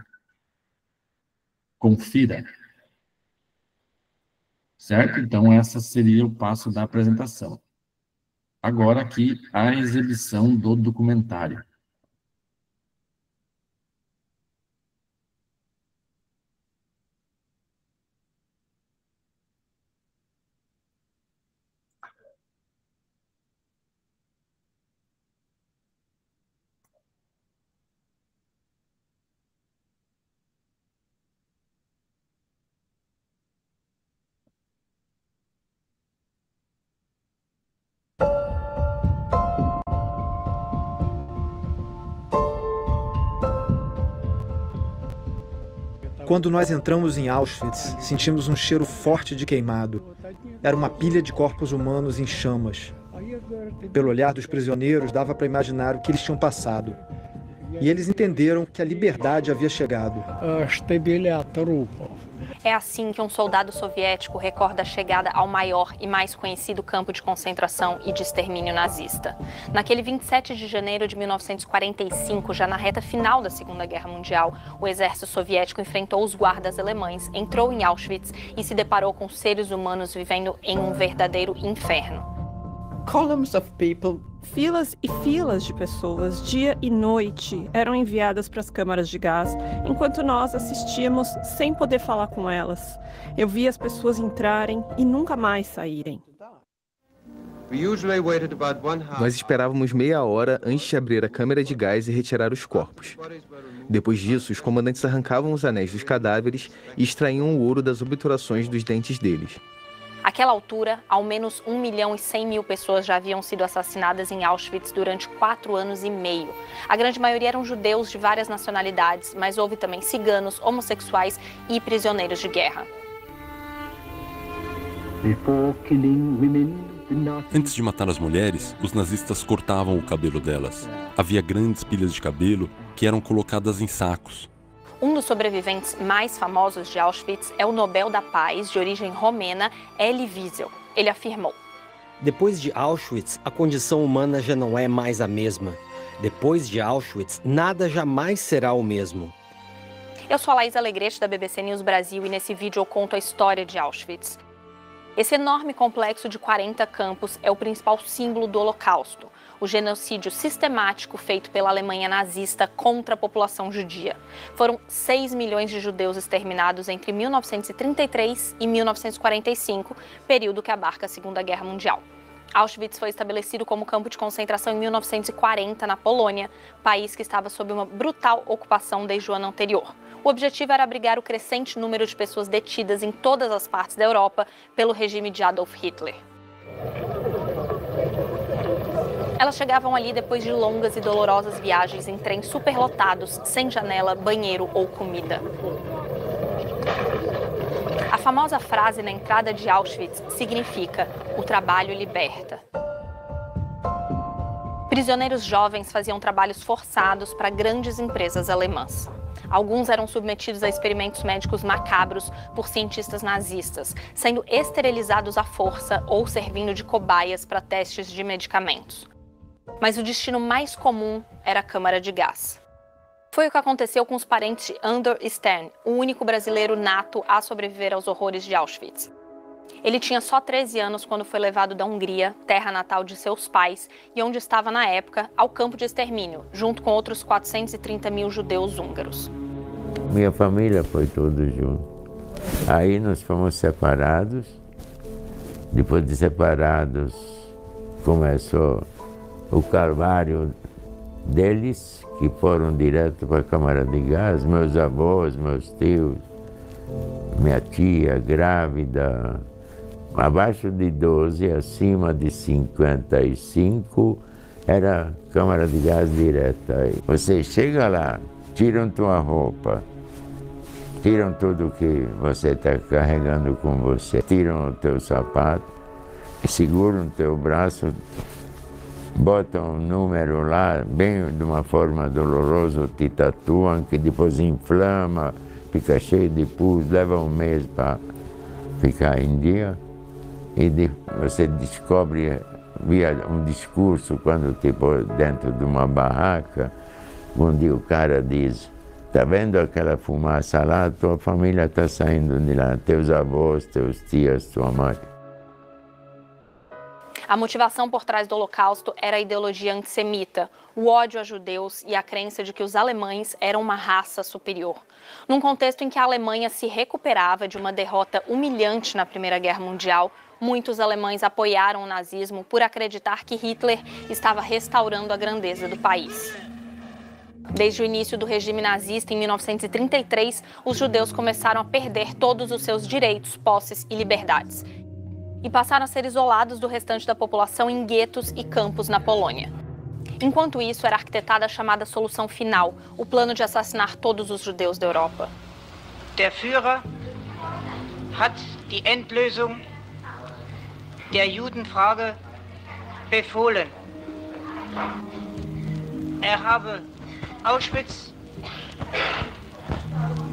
Confira. Certo? Então, esse seria o passo da apresentação. Agora aqui, a exibição do documentário. Quando nós entramos em Auschwitz, sentimos um cheiro forte de queimado. Era uma pilha de corpos humanos em chamas. Pelo olhar dos prisioneiros, dava para imaginar o que eles tinham passado. E eles entenderam que a liberdade havia chegado. É assim que um soldado soviético recorda a chegada ao maior e mais conhecido campo de concentração e de extermínio nazista. Naquele 27 de janeiro de 1945, já na reta final da Segunda Guerra Mundial, o exército soviético enfrentou os guardas alemães, entrou em Auschwitz e se deparou com seres humanos vivendo em um verdadeiro inferno. Columns of people, filas e filas de pessoas, dia e noite, eram enviadas para as câmaras de gás, enquanto nós assistíamos sem poder falar com elas. Eu via as pessoas entrarem e nunca mais saírem. Nós esperávamos meia hora antes de abrir a câmara de gás e retirar os corpos. Depois disso, os comandantes arrancavam os anéis dos cadáveres e extraíam o ouro das obturações dos dentes deles. Àquela altura, ao menos 1.100.000 pessoas já haviam sido assassinadas em Auschwitz durante 4 anos e meio. A grande maioria eram judeus de várias nacionalidades, mas houve também ciganos, homossexuais e prisioneiros de guerra. Antes de matar as mulheres, os nazistas cortavam o cabelo delas. Havia grandes pilhas de cabelo que eram colocadas em sacos. Um dos sobreviventes mais famosos de Auschwitz é o Nobel da Paz, de origem romena, Elie Wiesel. Ele afirmou: depois de Auschwitz, a condição humana já não é mais a mesma. Depois de Auschwitz, nada jamais será o mesmo. Eu sou a Laís Alegretti, da BBC News Brasil, e nesse vídeo eu conto a história de Auschwitz. Esse enorme complexo de 40 campos é o principal símbolo do Holocausto, o genocídio sistemático feito pela Alemanha nazista contra a população judia. Foram 6 milhões de judeus exterminados entre 1933 e 1945, período que abarca a Segunda Guerra Mundial. Auschwitz foi estabelecido como campo de concentração em 1940, na Polônia, país que estava sob uma brutal ocupação desde o ano anterior. O objetivo era abrigar o crescente número de pessoas detidas em todas as partes da Europa pelo regime de Adolf Hitler. Elas chegavam ali depois de longas e dolorosas viagens em trens superlotados, sem janela, banheiro ou comida. A famosa frase na entrada de Auschwitz significa: o trabalho liberta. Prisioneiros jovens faziam trabalhos forçados para grandes empresas alemãs. Alguns eram submetidos a experimentos médicos macabros por cientistas nazistas, sendo esterilizados à força ou servindo de cobaias para testes de medicamentos. Mas o destino mais comum era a câmara de gás. Foi o que aconteceu com os parentes de Andor Stern, o único brasileiro nato a sobreviver aos horrores de Auschwitz. Ele tinha só 13 anos quando foi levado da Hungria, terra natal de seus pais, e onde estava na época, ao campo de extermínio, junto com outros 430 mil judeus húngaros. Minha família foi toda junto. Aí nós fomos separados. Depois de separados, começou o calvário deles, que foram direto para a câmara de gás. Meus avós, meus tios, minha tia grávida, abaixo de 12, acima de 55, era câmara de gás direta. Você chega lá, tiram tua roupa, tiram tudo que você está carregando com você, tiram o teu sapato, seguram o teu braço, botam um número lá, bem de uma forma dolorosa, te tatuam, que depois inflama, fica cheio de pus, leva um mês para ficar em dia. E você descobre via um discurso, quando tipo dentro de uma barraca, onde o cara diz: tá vendo aquela fumaça lá? Tua família está saindo de lá, teus avós, teus tios, tua mãe. A motivação por trás do Holocausto era a ideologia antissemita, o ódio a judeus e a crença de que os alemães eram uma raça superior. Num contexto em que a Alemanha se recuperava de uma derrota humilhante na Primeira Guerra Mundial, muitos alemães apoiaram o nazismo por acreditar que Hitler estava restaurando a grandeza do país. Desde o início do regime nazista, em 1933, os judeus começaram a perder todos os seus direitos, posses e liberdades. E passaram a ser isolados do restante da população em guetos e campos na Polônia. Enquanto isso, era arquitetada a chamada solução final, o plano de assassinar todos os judeus da Europa. Der Führer hat die Endlösung der Judenfrage befohlen. Habe Auschwitz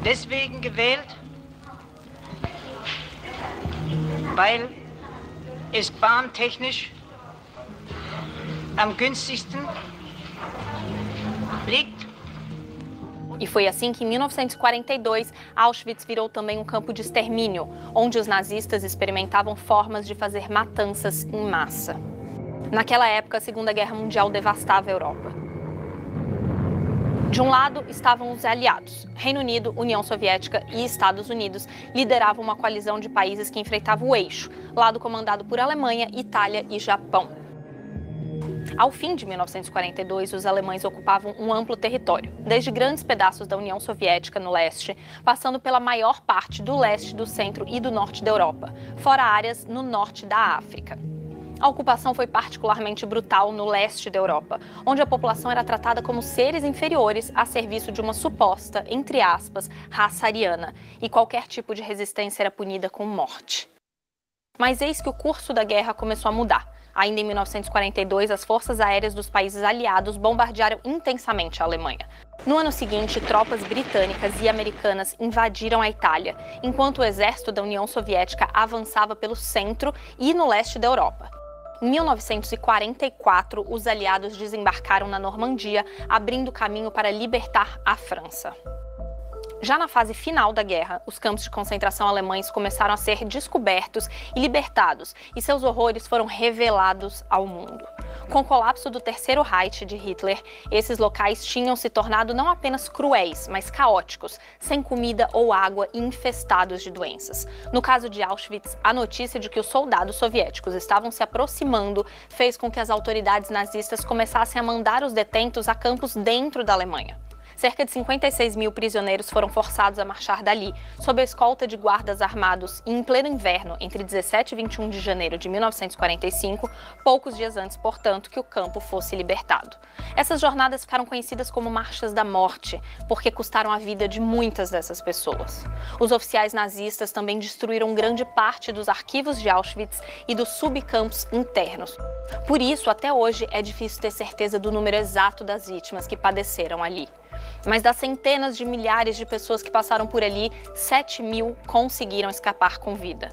deswegen gewählt, weil es bahntechnisch am günstigsten liegt. E foi assim que, em 1942, Auschwitz virou também um campo de extermínio, onde os nazistas experimentavam formas de fazer matanças em massa. Naquela época, a Segunda Guerra Mundial devastava a Europa. De um lado estavam os aliados. Reino Unido, União Soviética e Estados Unidos lideravam uma coalizão de países que enfrentava o eixo, lado comandado por Alemanha, Itália e Japão. Ao fim de 1942, os alemães ocupavam um amplo território, desde grandes pedaços da União Soviética no leste, passando pela maior parte do leste, do centro e do norte da Europa, fora áreas no norte da África. A ocupação foi particularmente brutal no leste da Europa, onde a população era tratada como seres inferiores a serviço de uma suposta, entre aspas, raça ariana, e qualquer tipo de resistência era punida com morte. Mas eis que o curso da guerra começou a mudar. Ainda em 1942, as forças aéreas dos países aliados bombardearam intensamente a Alemanha. No ano seguinte, tropas britânicas e americanas invadiram a Itália, enquanto o exército da União Soviética avançava pelo centro e no leste da Europa. Em 1944, os aliados desembarcaram na Normandia, abrindo caminho para libertar a França. Já na fase final da guerra, os campos de concentração alemães começaram a ser descobertos e libertados, e seus horrores foram revelados ao mundo. Com o colapso do Terceiro Reich de Hitler, esses locais tinham se tornado não apenas cruéis, mas caóticos, sem comida ou água e infestados de doenças. No caso de Auschwitz, a notícia de que os soldados soviéticos estavam se aproximando fez com que as autoridades nazistas começassem a mandar os detentos a campos dentro da Alemanha. Cerca de 56 mil prisioneiros foram forçados a marchar dali, sob a escolta de guardas armados, e em pleno inverno, entre 17 e 21 de janeiro de 1945, poucos dias antes, portanto, que o campo fosse libertado. Essas jornadas ficaram conhecidas como Marchas da Morte, porque custaram a vida de muitas dessas pessoas. Os oficiais nazistas também destruíram grande parte dos arquivos de Auschwitz e dos subcampos internos. Por isso, até hoje, é difícil ter certeza do número exato das vítimas que padeceram ali. Mas das centenas de milhares de pessoas que passaram por ali, 7 mil conseguiram escapar com vida.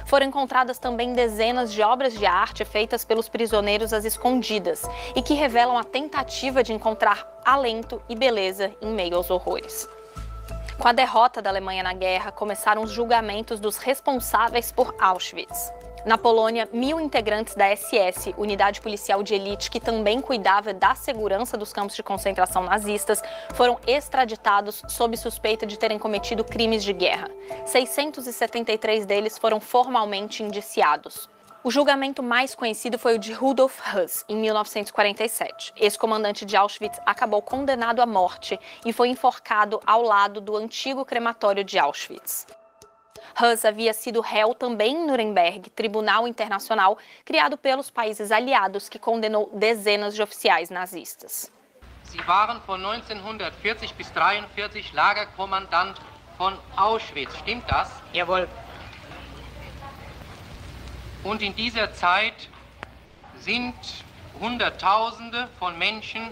Foram encontradas também dezenas de obras de arte feitas pelos prisioneiros às escondidas e que revelam a tentativa de encontrar alento e beleza em meio aos horrores. Com a derrota da Alemanha na guerra, começaram os julgamentos dos responsáveis por Auschwitz. Na Polônia, 1000 integrantes da SS, unidade policial de elite que também cuidava da segurança dos campos de concentração nazistas, foram extraditados sob suspeita de terem cometido crimes de guerra. 673 deles foram formalmente indiciados. O julgamento mais conhecido foi o de Rudolf Höss, em 1947. Esse comandante de Auschwitz acabou condenado à morte e foi enforcado ao lado do antigo crematório de Auschwitz. Höss havia sido réu também em Nuremberg, tribunal internacional criado pelos países aliados que condenou dezenas de oficiais nazistas. Sie waren von 1940 bis 1943 Lagerkommandant von Auschwitz, stimmt das? Jawohl. Und in dieser Zeit sind Hunderttausende von Menschen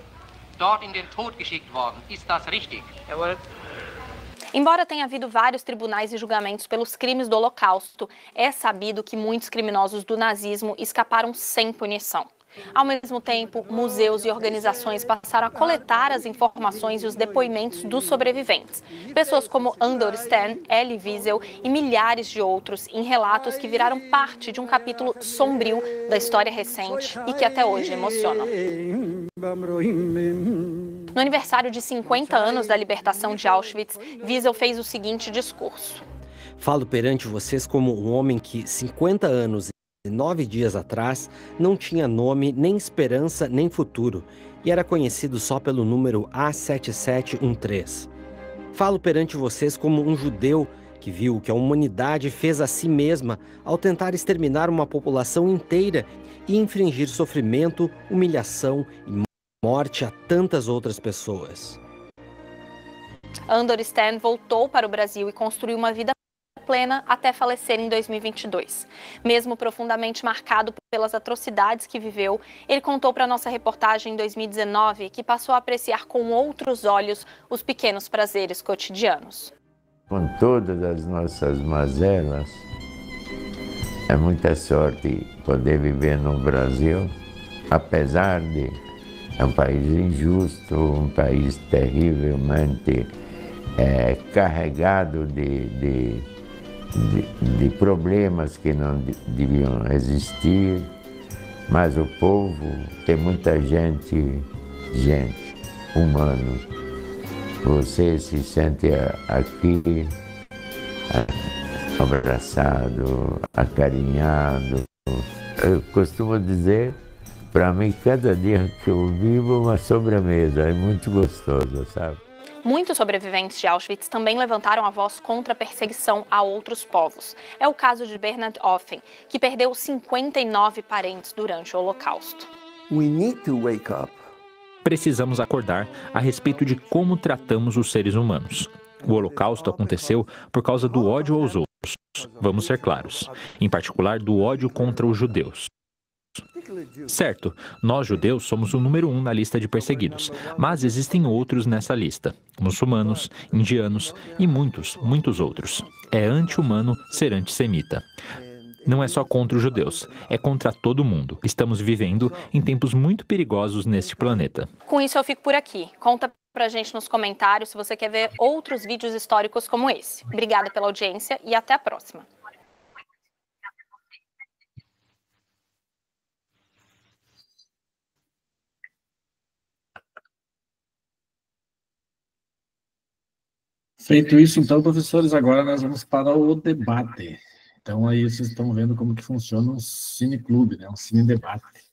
dort in den Tod geschickt worden. Ist das richtig? Jawohl. Embora tenha havido vários tribunais e julgamentos pelos crimes do Holocausto, é sabido que muitos criminosos do nazismo escaparam sem punição. Ao mesmo tempo, museus e organizações passaram a coletar as informações e os depoimentos dos sobreviventes. Pessoas como Andor Stan, Elie Wiesel e milhares de outros em relatos que viraram parte de um capítulo sombrio da história recente e que até hoje emocionam. No aniversário de 50 anos da libertação de Auschwitz, Wiesel fez o seguinte discurso. Falo perante vocês como um homem que 50 anos e 9 dias atrás não tinha nome, nem esperança, nem futuro, e era conhecido só pelo número A7713. Falo perante vocês como um judeu que viu o que a humanidade fez a si mesma ao tentar exterminar uma população inteira e infligir sofrimento, humilhação e morte a tantas outras pessoas. Andor Stan voltou para o Brasil e construiu uma vida plena até falecer em 2022. Mesmo profundamente marcado pelas atrocidades que viveu, ele contou para nossa reportagem em 2019 que passou a apreciar com outros olhos os pequenos prazeres cotidianos. Com todas as nossas mazelas, é muita sorte poder viver no Brasil, apesar de é um país injusto, um país terrivelmente carregado de problemas que não deviam existir, mas o povo tem muita gente humano. Você se sente aqui abraçado, acarinhado. Eu costumo dizer, para mim, cada dia que eu vivo uma sobremesa, é muito gostoso, sabe? Muitos sobreviventes de Auschwitz também levantaram a voz contra a perseguição a outros povos. É o caso de Bernhard Offen, que perdeu 59 parentes durante o Holocausto. We need to wake up. Precisamos acordar a respeito de como tratamos os seres humanos. O Holocausto aconteceu por causa do ódio aos outros. Vamos ser claros. Em particular, do ódio contra os judeus. Certo, nós judeus somos o número 1 na lista de perseguidos, mas existem outros nessa lista, muçulmanos, indianos e muitos outros. É anti-humano ser antissemita. Não é só contra os judeus, é contra todo mundo. Estamos vivendo em tempos muito perigosos neste planeta. Com isso eu fico por aqui. Conta pra gente nos comentários se você quer ver outros vídeos históricos como esse. Obrigada pela audiência e até a próxima. Feito isso, então, professores, agora nós vamos para o debate. Então, aí vocês estão vendo como que funciona um cineclube, né? Um cine-debate.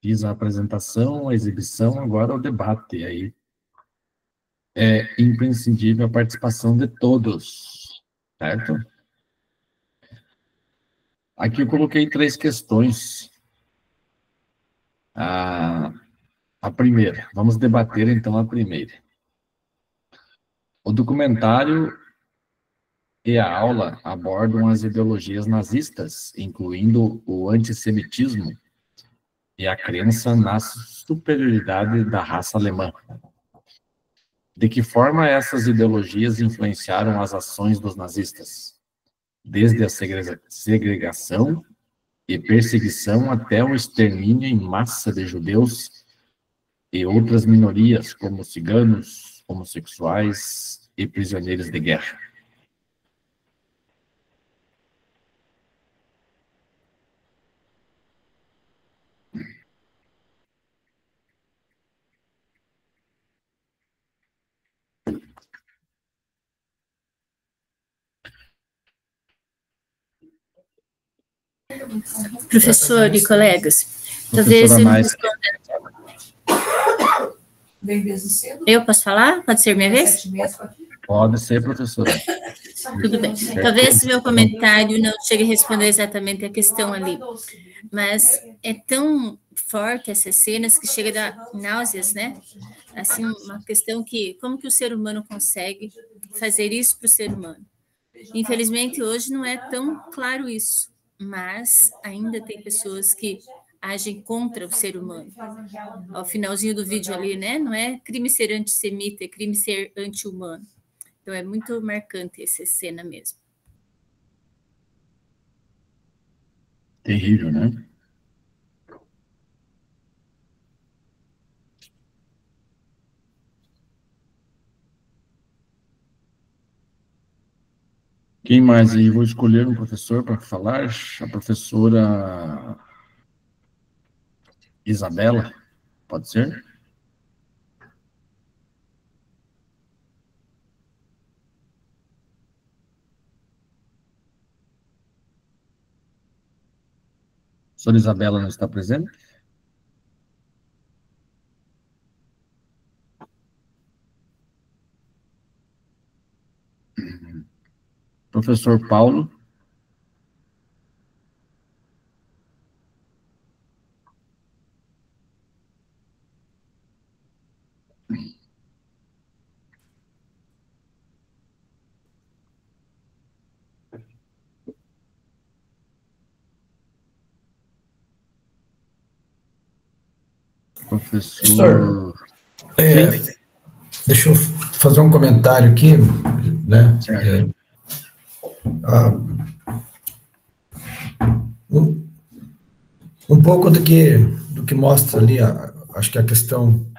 Fiz a apresentação, a exibição, agora o debate. Aí é imprescindível a participação de todos, certo? Aqui eu coloquei 3 questões. A primeira, vamos debater então a primeira. O documentário e a aula abordam as ideologias nazistas, incluindo o antissemitismo e a crença na superioridade da raça alemã. De que forma essas ideologias influenciaram as ações dos nazistas? Desde a segregação e perseguição até o extermínio em massa de judeus e outras minorias, como ciganos, homossexuais e prisioneiros de guerra. Professor e colegas, talvez eu não responda. Eu posso falar? Pode ser minha vez? Pode ser, professora. Tudo bem. Talvez meu comentário não chegue a responder exatamente a questão ali, mas é tão forte essas cenas que chega a dar náuseas, né? Assim, uma questão que, como que o ser humano consegue fazer isso para o ser humano? Infelizmente, hoje não é tão claro isso, mas ainda tem pessoas que agem contra o ser humano. Ao finalzinho do vídeo ali, né? Não é crime ser antissemita, é crime ser anti-humano. Então, é muito marcante essa cena mesmo. Terrível, né? Quem mais aí? Vou escolher um professor para falar. A professora Isabela, pode ser? A professora Isabela não está presente? Professor Paulo. Professor, deixa eu fazer um comentário aqui, né? Um pouco do que mostra ali, acho que a questão,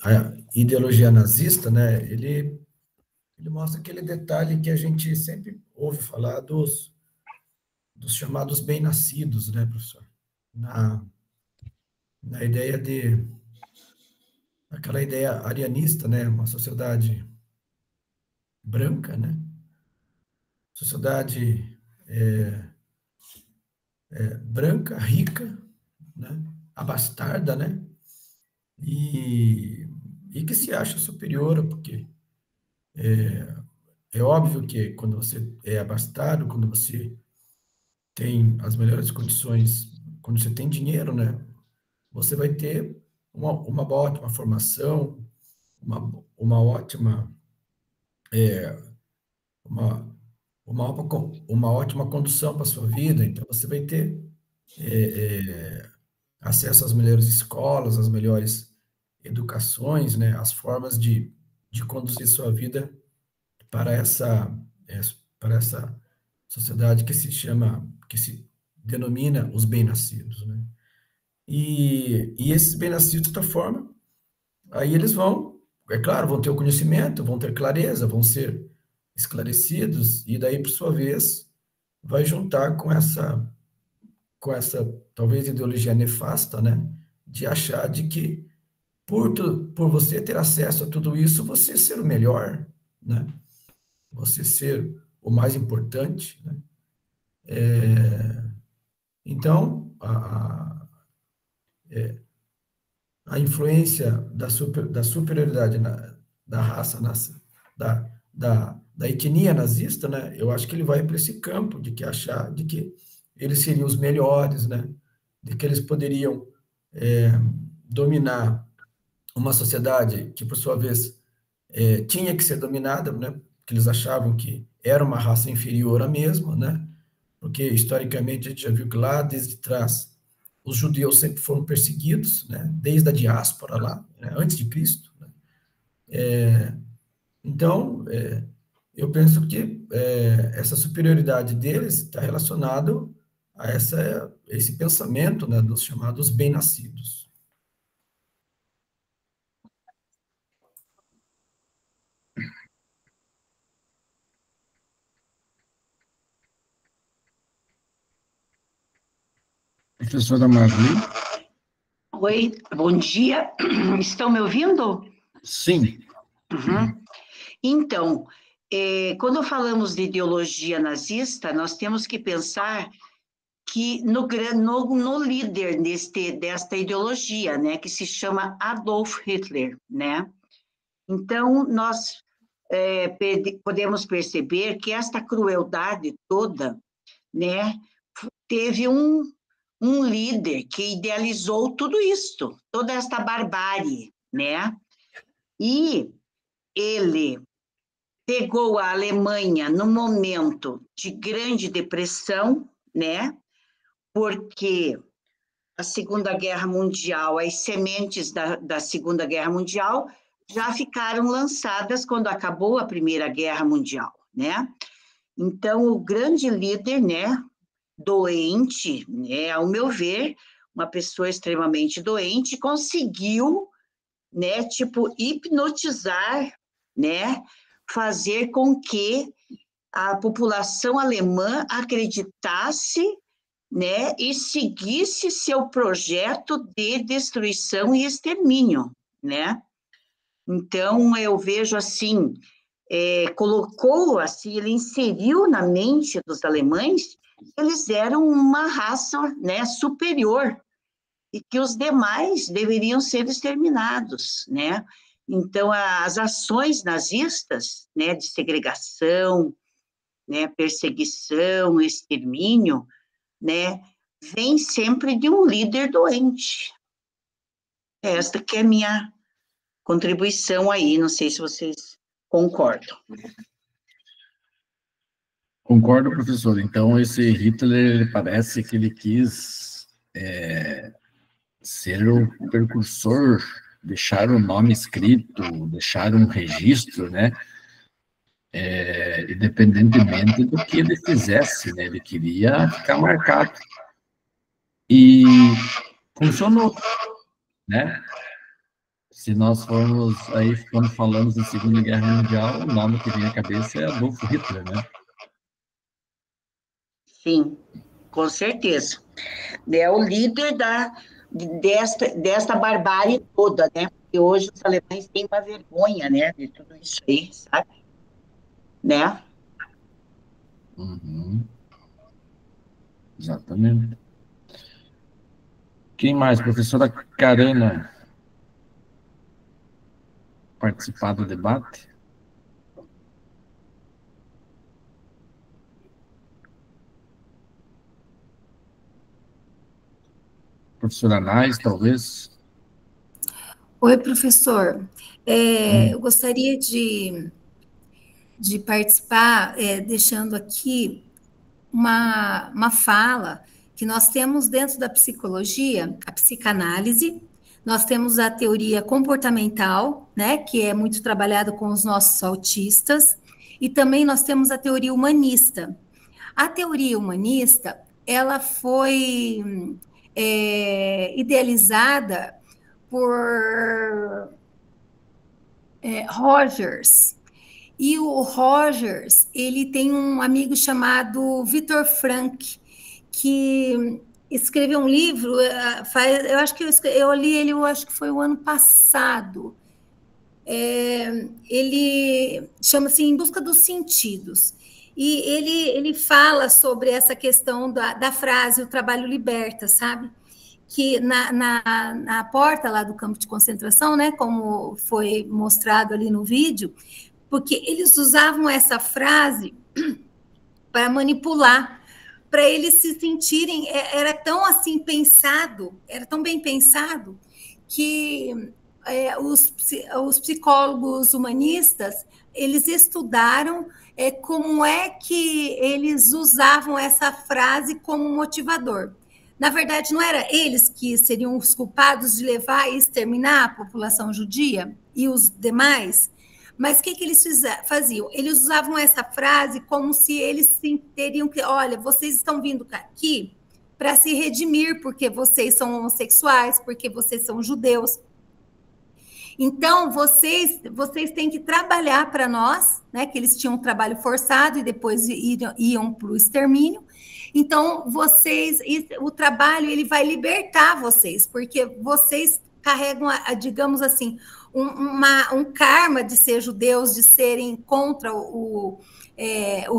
a ideologia nazista, né? Ele mostra aquele detalhe que a gente sempre ouve falar dos chamados bem-nascidos, né, professor? Na ideia aquela ideia arianista, né? Uma sociedade branca, né? Sociedade branca, rica, né? Abastarda, né? E que se acha superior, porque é óbvio que quando você é abastardo, quando você tem as melhores condições, quando você tem dinheiro, né? Você vai ter uma ótima formação, uma ótima uma ótima condução para a sua vida. Então, você vai ter acesso às melhores escolas, às melhores educações, né? As formas de conduzir sua vida para essa sociedade que se denomina os bem-nascidos, né? E esses bem-nascidos, de outra forma, aí eles vão, é claro, vão ter o conhecimento, vão ter clareza, vão ser esclarecidos, e daí, por sua vez, vai juntar com essa talvez ideologia nefasta, né, de achar de que por você ter acesso a tudo isso, você ser o melhor, né, você ser o mais importante, né. Então, a influência da superioridade da raça, da etnia nazista, né, eu acho que ele vai para esse campo de que achar de que eles seriam os melhores, né, de que eles poderiam dominar uma sociedade que, por sua vez, tinha que ser dominada, né, que eles achavam que era uma raça inferior à mesma, né, porque, historicamente, a gente já viu que lá, desde trás, os judeus sempre foram perseguidos, né, desde a diáspora lá, né, antes de Cristo, né. Então, eu penso que essa superioridade deles está relacionado a esse pensamento, né, dos chamados bem-nascidos. Professora Marli. Oi, bom dia. Estão me ouvindo? Sim. Uhum. Então, quando falamos de ideologia nazista, nós temos que pensar que no líder desta ideologia, né, que se chama Adolf Hitler, né? Então, nós podemos perceber que esta crueldade toda, né, teve um líder que idealizou tudo isso, toda esta barbárie, né? E ele pegou a Alemanha no momento de grande depressão, né? Porque a Segunda Guerra Mundial, as sementes da Segunda Guerra Mundial já ficaram lançadas quando acabou a Primeira Guerra Mundial, né? Então, o grande líder, né, doente, né, ao meu ver, uma pessoa extremamente doente, conseguiu, né, tipo, hipnotizar, né, fazer com que a população alemã acreditasse, né, e seguisse seu projeto de destruição e extermínio, né? Então, eu vejo assim, colocou assim, ele inseriu na mente dos alemães que eles eram uma raça, né, superior e que os demais deveriam ser exterminados, né? Então, as ações nazistas, né, de segregação, né, perseguição, extermínio, né, vem sempre de um líder doente. Esta que é a minha contribuição aí, não sei se vocês concordam. Concordo, professor. Então, esse Hitler, parece que ele quis ser o precursor, deixar o nome escrito, deixar um registro, né? Independentemente do que ele fizesse, né? Ele queria ficar marcado. E funcionou, né? Se nós formos aí, quando falamos da Segunda Guerra Mundial, o nome que vem à cabeça é Adolf Hitler, né? Sim, com certeza. É o líder desta barbárie toda, né? Porque hoje os alemães têm uma vergonha, né, de tudo isso aí, sabe? Né? Uhum. Exatamente. Quem mais? Professora Karina, participar do debate? Professora Nais, talvez? Oi, professor. Eu gostaria de participar, deixando aqui uma fala que nós temos dentro da psicologia, a psicanálise, nós temos a teoria comportamental, né, que é muito trabalhada com os nossos autistas, e também nós temos a teoria humanista. A teoria humanista, ela foi idealizada por Rogers. E o Rogers, ele tem um amigo chamado Viktor Frankl, que escreveu um livro, eu acho que eu li ele, eu acho que foi o ano passado. Ele chama-se Em Busca dos Sentidos. E ele fala sobre essa questão da frase, o trabalho liberta, sabe? Que na porta lá do campo de concentração, né, como foi mostrado ali no vídeo, porque eles usavam essa frase para manipular, para eles se sentirem, era tão assim pensado, era tão bem pensado, que os psicólogos humanistas, eles estudaram como é que eles usavam essa frase como motivador. Na verdade, não era eles que seriam os culpados de levar e exterminar a população judia e os demais? Mas o que eles faziam? Eles usavam essa frase como se eles teriam que, olha, vocês estão vindo aqui para se redimir, porque vocês são homossexuais, porque vocês são judeus. Então, vocês têm que trabalhar para nós, né? Que eles tinham um trabalho forçado e depois iam para o extermínio. Então, o trabalho ele vai libertar vocês, porque vocês carregam, digamos assim, um karma de ser judeus, de serem contra o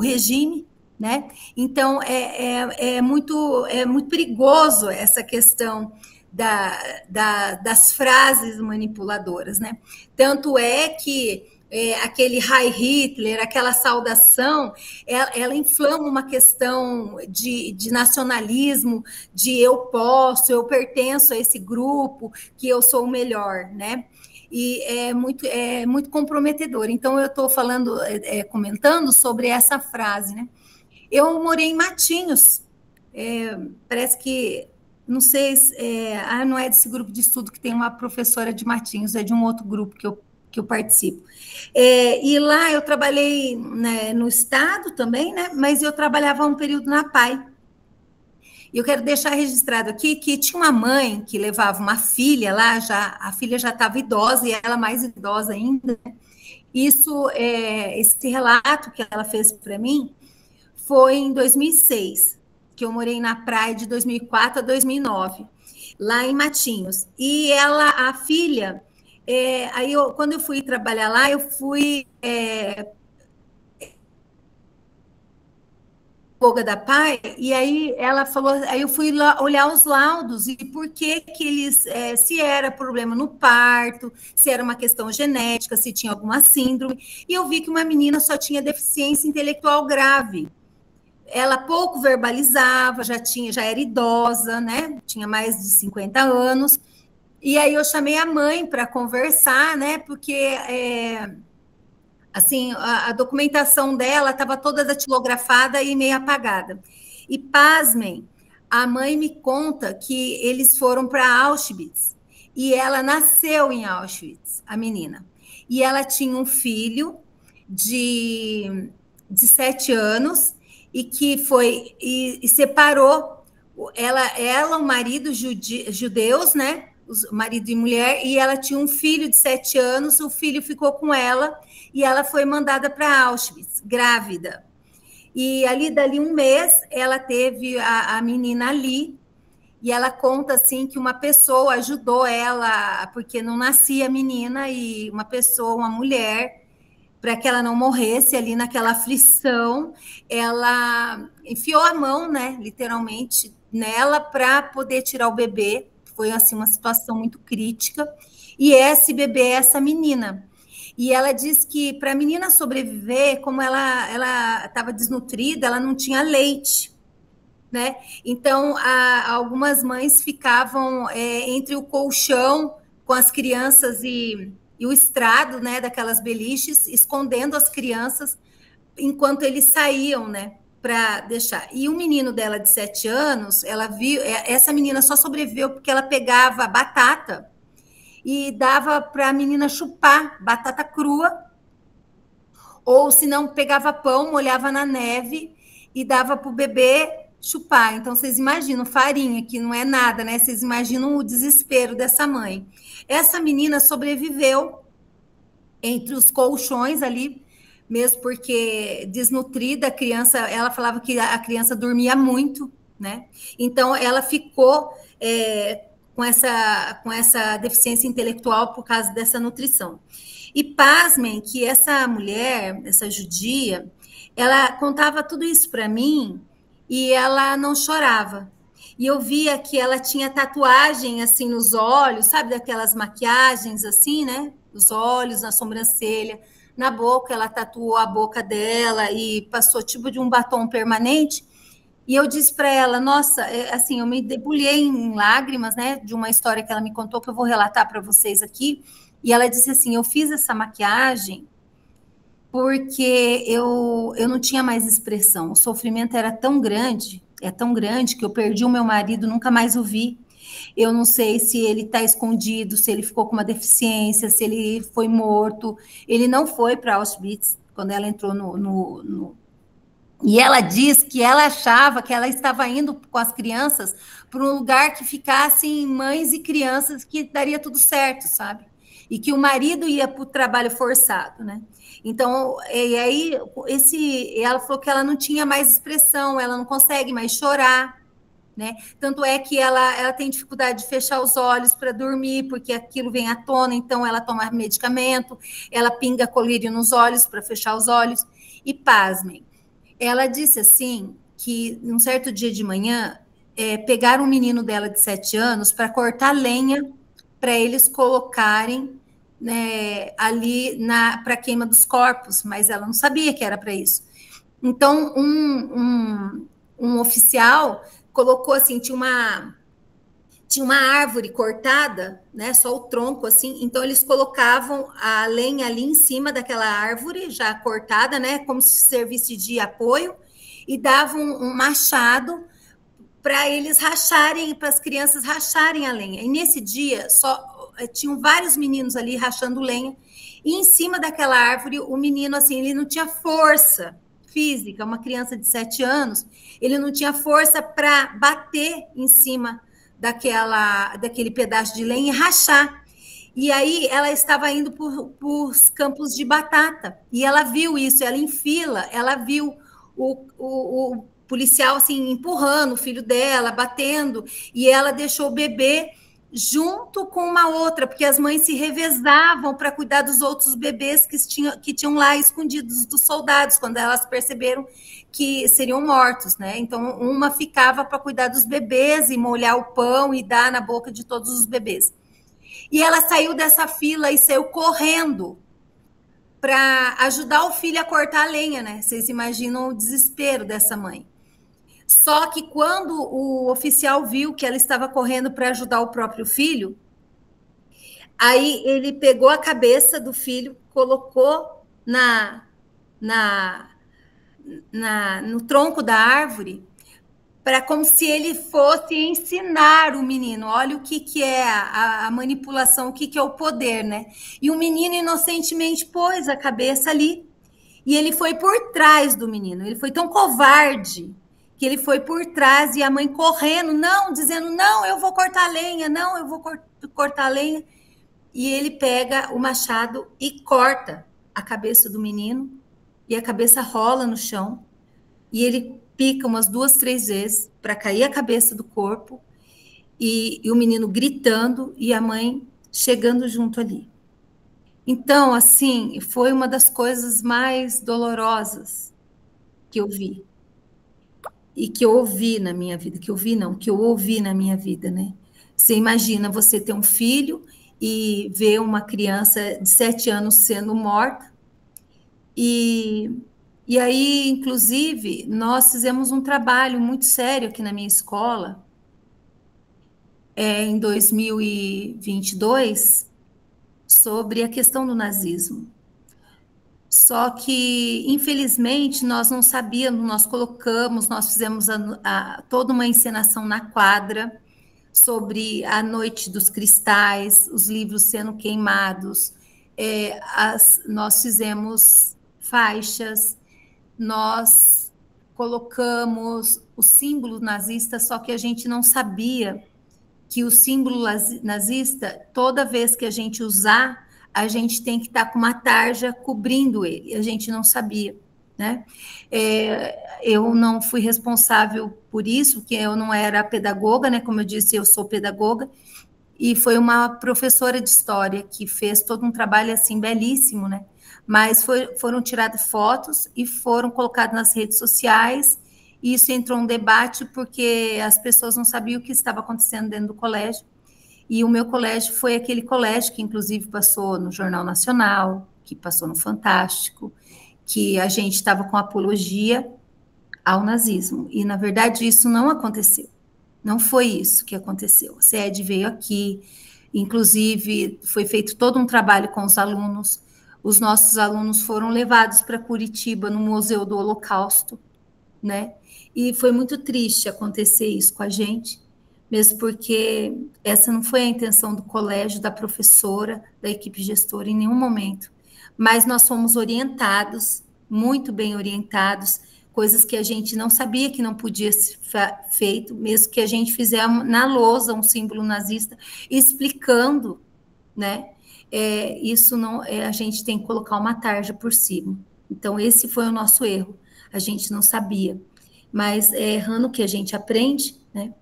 regime, né? Então, é muito perigoso essa questão das frases manipuladoras, né? Tanto é que aquele Heil Hitler, aquela saudação, ela inflama uma questão de nacionalismo, de eu posso, eu pertenço a esse grupo, que eu sou o melhor, né? E é muito comprometedor. Então, eu estou comentando sobre essa frase, né? Eu morei em Matinhos, parece que não sei, não é desse grupo de estudo que tem uma professora de Matinhos, é de um outro grupo que eu participo. E lá eu trabalhei, né, no Estado também, né, mas eu trabalhava um período na PAI. E eu quero deixar registrado aqui que tinha uma mãe que levava uma filha lá, a filha já estava idosa, e ela mais idosa ainda. Esse relato que ela fez para mim foi em 2006, que eu morei na praia de 2004 a 2009, lá em Matinhos. E a filha, quando eu fui trabalhar lá, eu fui da PAI, e aí ela falou, aí eu fui lá olhar os laudos e por que eles, se era problema no parto, se era uma questão genética, se tinha alguma síndrome, e eu vi que uma menina só tinha deficiência intelectual grave. Ela pouco verbalizava, já era idosa, né? Tinha mais de 50 anos, e aí eu chamei a mãe para conversar, né? Porque assim, a documentação dela estava toda datilografada e meio apagada. E, pasmem, a mãe me conta que eles foram para Auschwitz, e ela nasceu em Auschwitz, a menina. E ela tinha um filho de 7 anos, e que foi, e separou, ela o marido judeus, né? Marido e mulher, e ela tinha um filho de 7 anos, o filho ficou com ela, e ela foi mandada para Auschwitz, grávida. E dali um mês, ela teve a menina ali, e ela conta, assim, que uma pessoa ajudou ela, porque não nascia a menina, e uma mulher, para que ela não morresse ali naquela aflição, ela enfiou a mão, né, literalmente, nela, para poder tirar o bebê. Foi, assim, uma situação muito crítica, e esse bebê é essa menina. E ela diz que para a menina sobreviver, como ela estava desnutrida, ela não tinha leite, né? Então, algumas mães ficavam entre o colchão com as crianças e o estrado, né, daquelas beliches, escondendo as crianças enquanto eles saíam, né, para deixar. E o menino dela de 7 anos, ela viu, essa menina só sobreviveu porque ela pegava batata e dava para a menina chupar batata crua, ou se não, pegava pão, molhava na neve e dava para o bebê chupar. Então, vocês imaginam, farinha, que não é nada, né? Vocês imaginam o desespero dessa mãe. Essa menina sobreviveu entre os colchões ali, mesmo porque desnutrida, a criança, ela falava que a criança dormia muito, né? Então, ela ficou com essa deficiência intelectual por causa dessa nutrição. E pasmem que essa mulher, essa judia, ela contava tudo isso para mim e ela não chorava. E eu via que ela tinha tatuagem assim nos olhos, sabe, daquelas maquiagens assim, né? Nos olhos, na sobrancelha, na boca, ela tatuou a boca dela e passou tipo de um batom permanente. E eu disse para ela, nossa, assim, eu me debulhei em lágrimas, né, de uma história que ela me contou, que eu vou relatar para vocês aqui. E ela disse assim, eu fiz essa maquiagem porque eu não tinha mais expressão. O sofrimento era tão grande, que eu perdi o meu marido, nunca mais o vi. Eu não sei se ele está escondido, se ele ficou com uma deficiência, se ele foi morto. Ele não foi para Auschwitz, quando ela entrou E ela diz que ela achava que ela estava indo com as crianças para um lugar que ficassem mães e crianças, que daria tudo certo, sabe? E que o marido ia para o trabalho forçado, né? Então, e aí, ela falou que ela não tinha mais expressão, ela não consegue mais chorar, né? Tanto é que ela tem dificuldade de fechar os olhos para dormir, porque aquilo vem à tona, então ela toma medicamento, ela pinga colírio nos olhos para fechar os olhos, e pasmem. Ela disse assim, que num certo dia de manhã, pegaram um menino dela de 7 anos para cortar lenha, para eles colocarem, né, ali para a queima dos corpos, mas ela não sabia que era para isso. Então, um oficial colocou assim, tinha uma árvore cortada, né, só o tronco assim, então eles colocavam a lenha ali em cima daquela árvore já cortada, né, como se servisse de apoio, e davam um machado para eles racharem, para as crianças racharem a lenha. E nesse dia, tinham vários meninos ali rachando lenha, e em cima daquela árvore, o menino, assim, ele não tinha força física, uma criança de 7 anos, ele não tinha força para bater em cima daquele pedaço de lenha e rachar. E aí ela estava indo por campos de batata, e ela viu isso, ela em fila, ela viu o policial assim empurrando o filho dela, batendo, e ela deixou o bebê junto com uma outra, porque as mães se revezavam para cuidar dos outros bebês que tinham lá escondidos dos soldados, quando elas perceberam que seriam mortos, né? Então, uma ficava para cuidar dos bebês e molhar o pão e dar na boca de todos os bebês. E ela saiu dessa fila e saiu correndo para ajudar o filho a cortar a lenha, né? Vocês imaginam o desespero dessa mãe. Só que quando o oficial viu que ela estava correndo para ajudar o próprio filho, aí ele pegou a cabeça do filho, colocou no tronco da árvore, como se ele fosse ensinar o menino. Olha o que é a manipulação, o que é o poder, né? E o menino inocentemente pôs a cabeça ali, e ele foi por trás do menino. Ele foi tão covarde que ele foi por trás, e a mãe correndo, dizendo, não, eu vou cortar a lenha, não, eu vou cortar a lenha. E ele pega o machado e corta a cabeça do menino, e a cabeça rola no chão, e ele pica umas 2, 3 vezes para cair a cabeça do corpo, e o menino gritando, e a mãe chegando junto ali. Então, assim, foi uma das coisas mais dolorosas que eu vi. E que eu ouvi na minha vida, que eu ouvi na minha vida, né? Você imagina você ter um filho e ver uma criança de 7 anos sendo morta, e aí, inclusive, nós fizemos um trabalho muito sério aqui na minha escola, em 2022, sobre a questão do nazismo. Só que, infelizmente, nós não sabíamos, nós fizemos toda uma encenação na quadra sobre a Noite dos Cristais, os livros sendo queimados, nós fizemos faixas, nós colocamos o símbolo nazista, só que a gente não sabia que o símbolo nazista, toda vez que a gente usar, a gente tem que estar com uma tarja cobrindo ele. A gente não sabia, né? Eu não fui responsável por isso, porque eu não era pedagoga, né? Como eu disse, eu sou pedagoga, e foi uma professora de história que fez todo um trabalho assim belíssimo, né? Mas foram tiradas fotos e foram colocadas nas redes sociais, e isso entrou um debate porque as pessoas não sabiam o que estava acontecendo dentro do colégio. E o meu colégio foi aquele colégio que, inclusive, passou no Jornal Nacional, que passou no Fantástico, que a gente estava com apologia ao nazismo. E, na verdade, isso não aconteceu. Não foi isso que aconteceu. A SED veio aqui, inclusive, foi feito todo um trabalho com os alunos. Os nossos alunos foram levados para Curitiba, no Museu do Holocausto, né? E foi muito triste acontecer isso com a gente, mesmo porque essa não foi a intenção do colégio, da professora, da equipe gestora, em nenhum momento. Mas nós fomos orientados, muito bem orientados, coisas que a gente não sabia que não podia ser feito, mesmo que a gente fizesse na lousa um símbolo nazista, explicando, né? Isso não, a gente tem que colocar uma tarja por cima. Então, esse foi o nosso erro. A gente não sabia. Mas é errando que a gente aprende, né?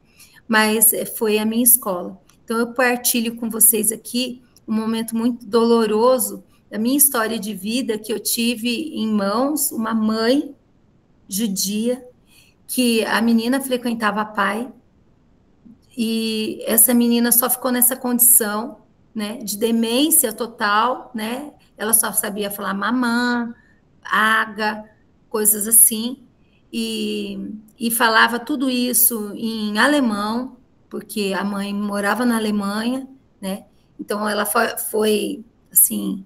Mas foi a minha escola. Então, eu partilho com vocês aqui um momento muito doloroso da minha história de vida, que eu tive em mãos uma mãe judia, que a menina frequentava pai, e essa menina só ficou nessa condição, né, de demência total, né? Ela só sabia falar mamã, aga, coisas assim, e falava tudo isso em alemão, porque a mãe morava na Alemanha, né? Então ela foi assim,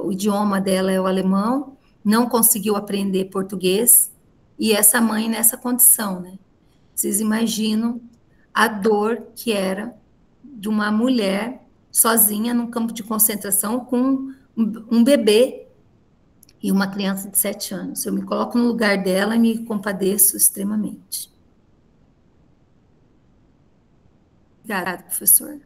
o idioma dela é o alemão, não conseguiu aprender português, e essa mãe nessa condição, né? Vocês imaginam a dor que era de uma mulher sozinha num campo de concentração com um bebê e uma criança de 7 anos. Eu me coloco no lugar dela e me compadeço extremamente. Obrigada, professor.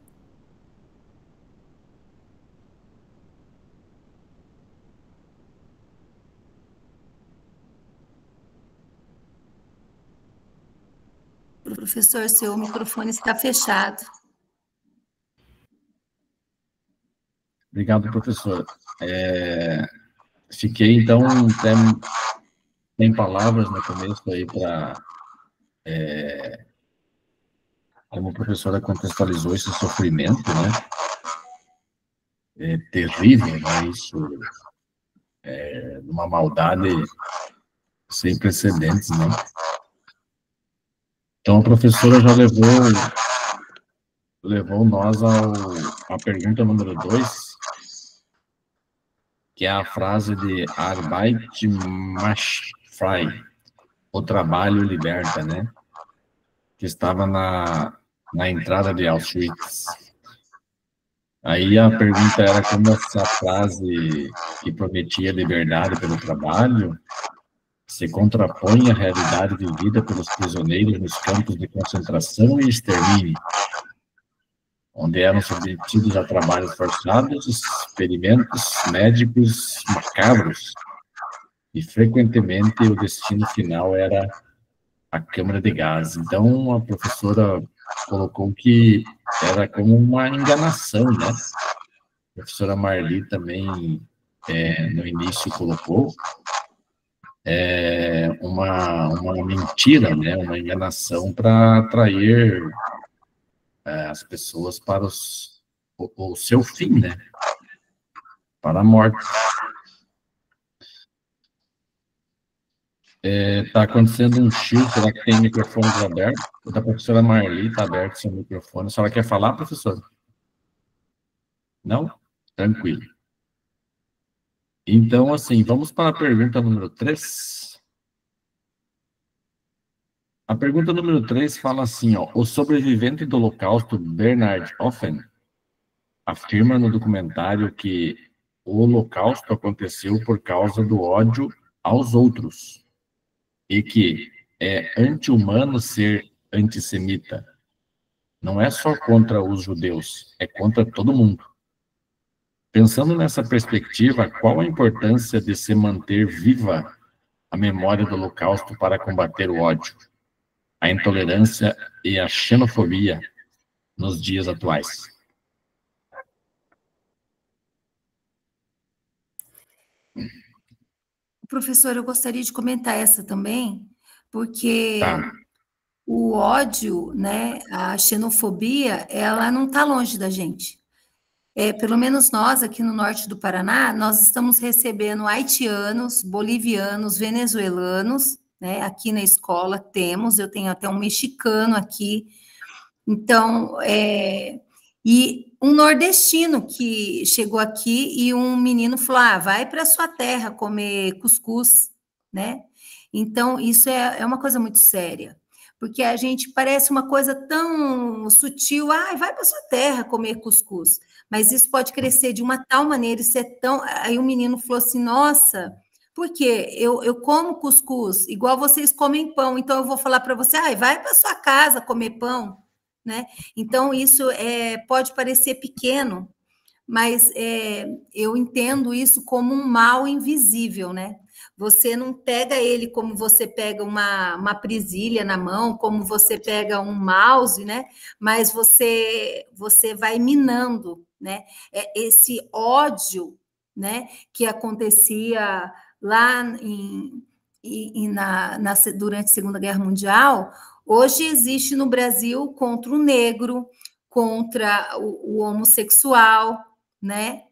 Professor, seu microfone está fechado. Obrigado, professor. Fiquei, então, sem palavras no começo aí para... como a professora contextualizou esse sofrimento, né? É terrível, né? Isso uma maldade sem precedentes, né? Então, a professora já levou nós à pergunta número 2, que é a frase de Arbeit macht frei, o trabalho liberta, né? Que estava na entrada de Auschwitz. Aí a pergunta era como essa frase que prometia liberdade pelo trabalho se contrapõe à realidade vivida pelos prisioneiros nos campos de concentração e extermínio, onde eram submetidos a trabalhos forçados, experimentos médicos macabros, e frequentemente o destino final era a câmara de gás. Então, a professora colocou que era como uma enganação, né? A professora Marli também, no início, colocou uma mentira, né? Uma enganação para atrair as pessoas para o seu fim, né? Para a morte. Está acontecendo um chill, será que tem microfones abertos? O da professora Marli está aberto seu microfone. A senhora quer falar, professora? Não? Tranquilo. Então, assim, vamos para a pergunta número 3. A pergunta número 3 fala assim, ó, o sobrevivente do Holocausto, Bernard Offen, afirma no documentário que o Holocausto aconteceu por causa do ódio aos outros e que é anti-humano ser antissemita. Não é só contra os judeus, é contra todo mundo. Pensando nessa perspectiva, qual a importância de se manter viva a memória do Holocausto para combater o ódio, a intolerância e a xenofobia nos dias atuais? Professor, eu gostaria de comentar essa também, porque o ódio, né, a xenofobia, ela não está longe da gente. Pelo menos nós, aqui no norte do Paraná, nós estamos recebendo haitianos, bolivianos, venezuelanos, né, aqui na escola temos, eu tenho até um mexicano aqui, então, e um nordestino que chegou aqui e um menino falou, vai para sua terra comer cuscuz, né? Então, isso é uma coisa muito séria, porque a gente parece uma coisa tão sutil, vai para sua terra comer cuscuz, mas isso pode crescer de uma tal maneira, isso é tão... Aí o menino falou assim, nossa, por quê? Eu como cuscuz, igual vocês comem pão, então eu vou falar para você, vai para sua casa comer pão, né? Então, isso pode parecer pequeno, mas eu entendo isso como um mal invisível, né? Você não pega ele como você pega uma presilha na mão, como você pega um mouse, né? Mas você vai minando, né? Esse ódio, né? Que acontecia lá durante a Segunda Guerra Mundial, hoje existe no Brasil contra o negro, contra o homossexual, né?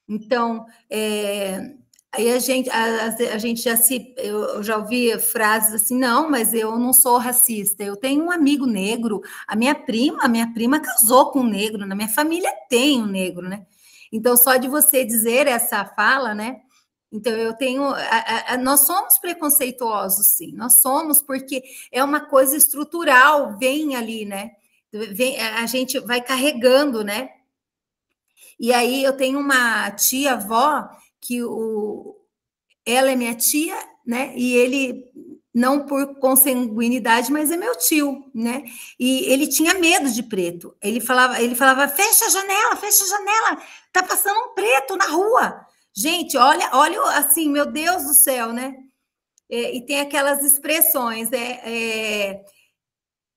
Então, aí a gente eu já ouvi frases assim, não, mas eu não sou racista, eu tenho um amigo negro, a minha prima casou com um negro, na minha família tem um negro, né? Então, só de você dizer essa fala, né, Então, eu tenho... nós somos preconceituosos, sim. Nós somos, porque é uma coisa estrutural, vem ali, né? A gente vai carregando, né? E aí, eu tenho uma tia-avó, que ela é minha tia, né? E ele, não por consanguinidade, mas é meu tio, né? E ele tinha medo de preto. Ele falava, fecha a janela, tá passando um preto na rua. Gente, olha, assim, meu Deus do céu, né? E tem aquelas expressões,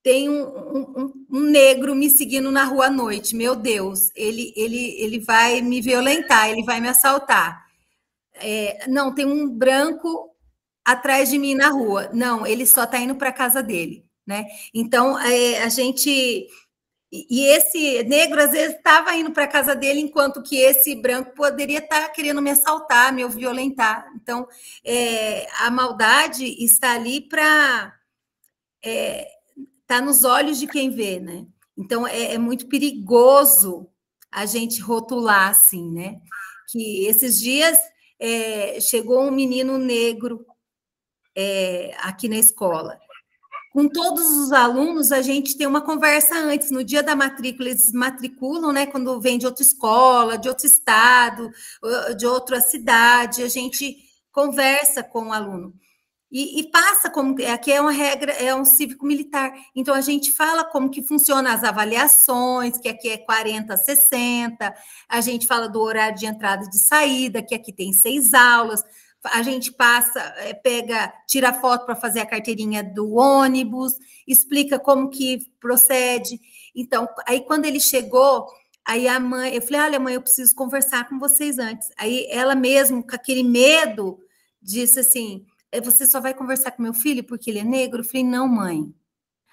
tem um negro me seguindo na rua à noite, meu Deus, ele vai me violentar, ele vai me assaltar. Não, tem um branco atrás de mim na rua. Não, ele só está indo para a casa dele, né? Então, a gente... E esse negro, às vezes, estava indo para a casa dele, enquanto que esse branco poderia estar querendo me assaltar, me violentar. Então, a maldade está ali para... está nos olhos de quem vê, né? Então, é muito perigoso a gente rotular assim, né? Que esses dias chegou um menino negro aqui na escola. Com todos os alunos, a gente tem uma conversa antes. No dia da matrícula, eles matriculam, né? Quando vem de outra escola, de outro estado, de outra cidade, a gente conversa com o aluno. E passa como... Aqui é uma regra, é um cívico-militar. Então, a gente fala como que funciona as avaliações, que aqui é 40, 60. A gente fala do horário de entrada e de saída, que aqui tem 6 aulas. A gente passa, tira foto para fazer a carteirinha do ônibus, explica como que procede. Então, aí quando ele chegou, aí a mãe, eu falei, olha, mãe, eu preciso conversar com vocês antes. Aí ela mesmo, com aquele medo, disse assim, você só vai conversar com meu filho porque ele é negro? Eu falei, não, mãe.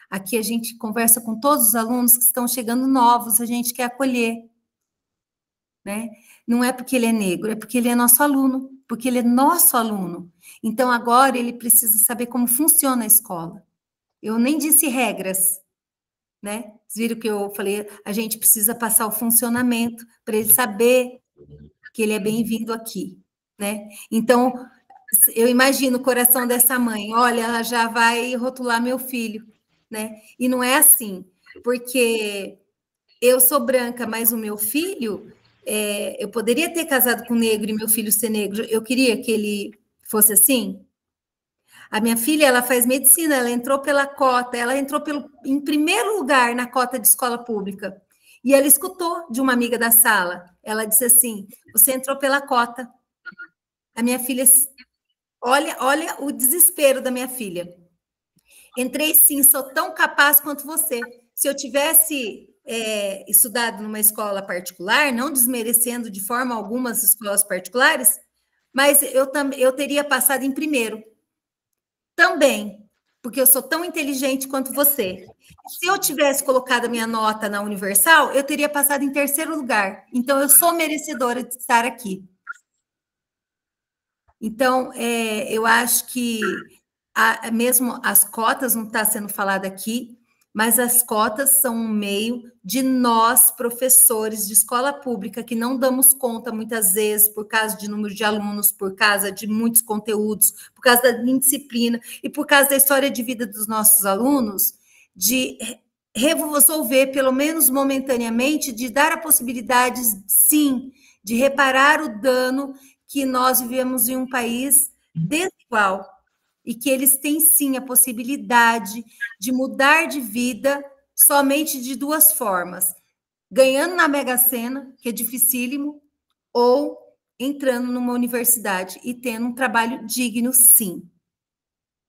Aqui a gente conversa com todos os alunos que estão chegando novos, a gente quer acolher. Né? Não é porque ele é negro, é porque ele é nosso aluno, porque ele é nosso aluno. Então, agora ele precisa saber como funciona a escola. Eu nem disse regras, né? Vocês viram que eu falei, a gente precisa passar o funcionamento para ele saber que ele é bem-vindo aqui, né? Então, eu imagino o coração dessa mãe, olha, ela já vai rotular meu filho, né? E não é assim, porque eu sou branca, mas o meu filho... eu poderia ter casado com negro e meu filho ser negro, eu queria que ele fosse assim. A minha filha, ela faz medicina, ela entrou pela cota, ela entrou em primeiro lugar na cota de escola pública, e ela escutou de uma amiga da sala, ela disse assim, você entrou pela cota. A minha filha, olha o desespero da minha filha. Entrei sim, sou tão capaz quanto você. Se eu tivesse... estudado numa escola particular, não desmerecendo de forma alguma as escolas particulares, mas eu teria passado em primeiro. Também, porque eu sou tão inteligente quanto você. Se eu tivesse colocado a minha nota na Universal, eu teria passado em terceiro lugar. Então, eu sou merecedora de estar aqui. Então, eu acho que mesmo as cotas não está sendo falado aqui, mas as cotas são um meio de nós, professores de escola pública, que não damos conta, muitas vezes, por causa de número de alunos, por causa de muitos conteúdos, por causa da indisciplina e por causa da história de vida dos nossos alunos, de resolver, pelo menos momentaneamente, de dar a possibilidade, sim, de reparar o dano que nós vivemos em um país desigual, e que eles têm, sim, a possibilidade de mudar de vida somente de 2 formas, ganhando na Mega Sena, que é dificílimo, ou entrando numa universidade e tendo um trabalho digno, sim.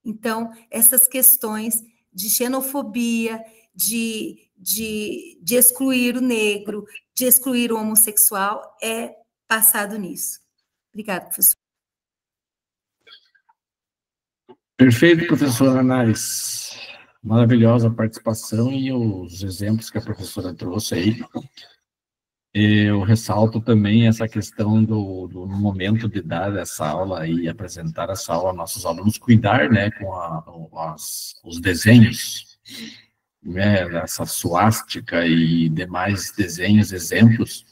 Então, essas questões de xenofobia, de excluir o negro, de excluir o homossexual, é passado nisso. Obrigada, professor. Perfeito, professora Anais. Maravilhosa a participação e os exemplos que a professora trouxe aí. Eu ressalto também essa questão do momento de dar essa aula e apresentar essa aula aos nossos alunos, cuidar, né, com os desenhos, né, dessa suástica e demais desenhos, exemplos,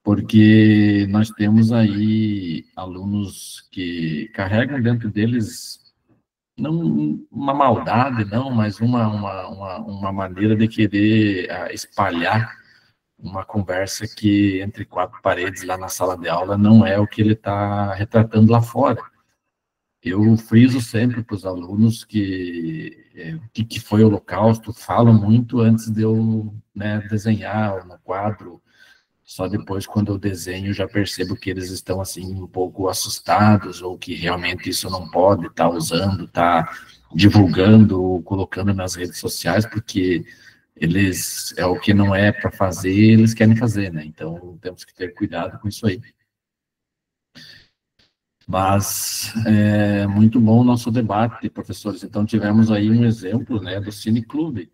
porque nós temos aí alunos que carregam dentro deles não uma maldade, não, mas uma maneira de querer espalhar uma conversa que entre quatro paredes lá na sala de aula não é o que ele está retratando lá fora. Eu friso sempre para os alunos que foi o Holocausto, falo muito antes de eu, né, desenhar no quadro. Só depois, quando eu desenho, já percebo que eles estão, assim, um pouco assustados, ou que realmente isso não pode estar usando, estar divulgando, ou colocando nas redes sociais, porque eles, é o que não é para fazer, eles querem fazer, né? Então, temos que ter cuidado com isso aí. Mas é muito bom o nosso debate, professores. Então, tivemos aí um exemplo, né, do Cine Clube.